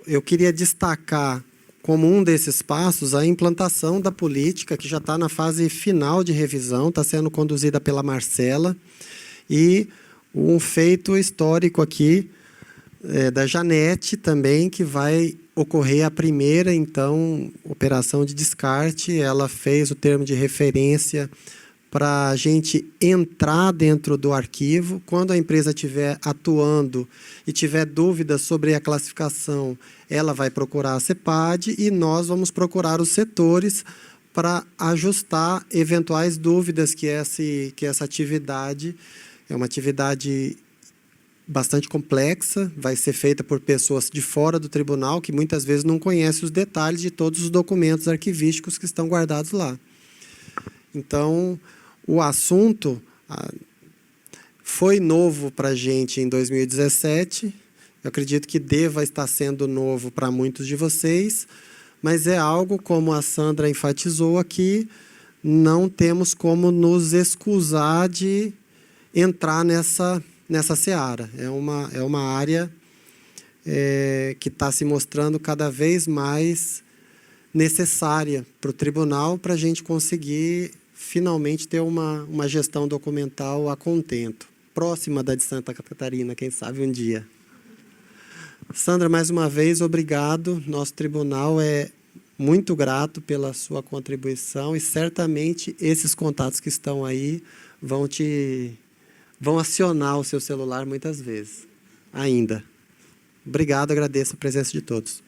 Eu queria destacar como um desses passos a implantação da política, que já está na fase final de revisão, está sendo conduzida pela Marcela, e um feito histórico aqui da Janete também, que vai ocorrer a primeira, então, operação de descarte. Ela fez o termo de referência para a gente entrar dentro do arquivo. Quando a empresa estiver atuando e tiver dúvidas sobre a classificação, ela vai procurar a CEPAD e nós vamos procurar os setores para ajustar eventuais dúvidas que essa atividade é uma atividade bastante complexa, vai ser feita por pessoas de fora do tribunal que muitas vezes não conhecem os detalhes de todos os documentos arquivísticos que estão guardados lá. Então, o assunto foi novo para a gente em 2017. Eu acredito que deva estar sendo novo para muitos de vocês, mas é algo, como a Sandra enfatizou aqui, não temos como nos excusar de entrar nessa seara. É uma área que está se mostrando cada vez mais necessária para o tribunal, para a gente conseguir finalmente ter uma gestão documental a contento, próxima da de Santa Catarina, quem sabe um dia. Sandra, mais uma vez, obrigado. Nosso tribunal é muito grato pela sua contribuição e certamente esses contatos que estão aí vão acionar o seu celular muitas vezes, ainda. Obrigado, agradeço a presença de todos.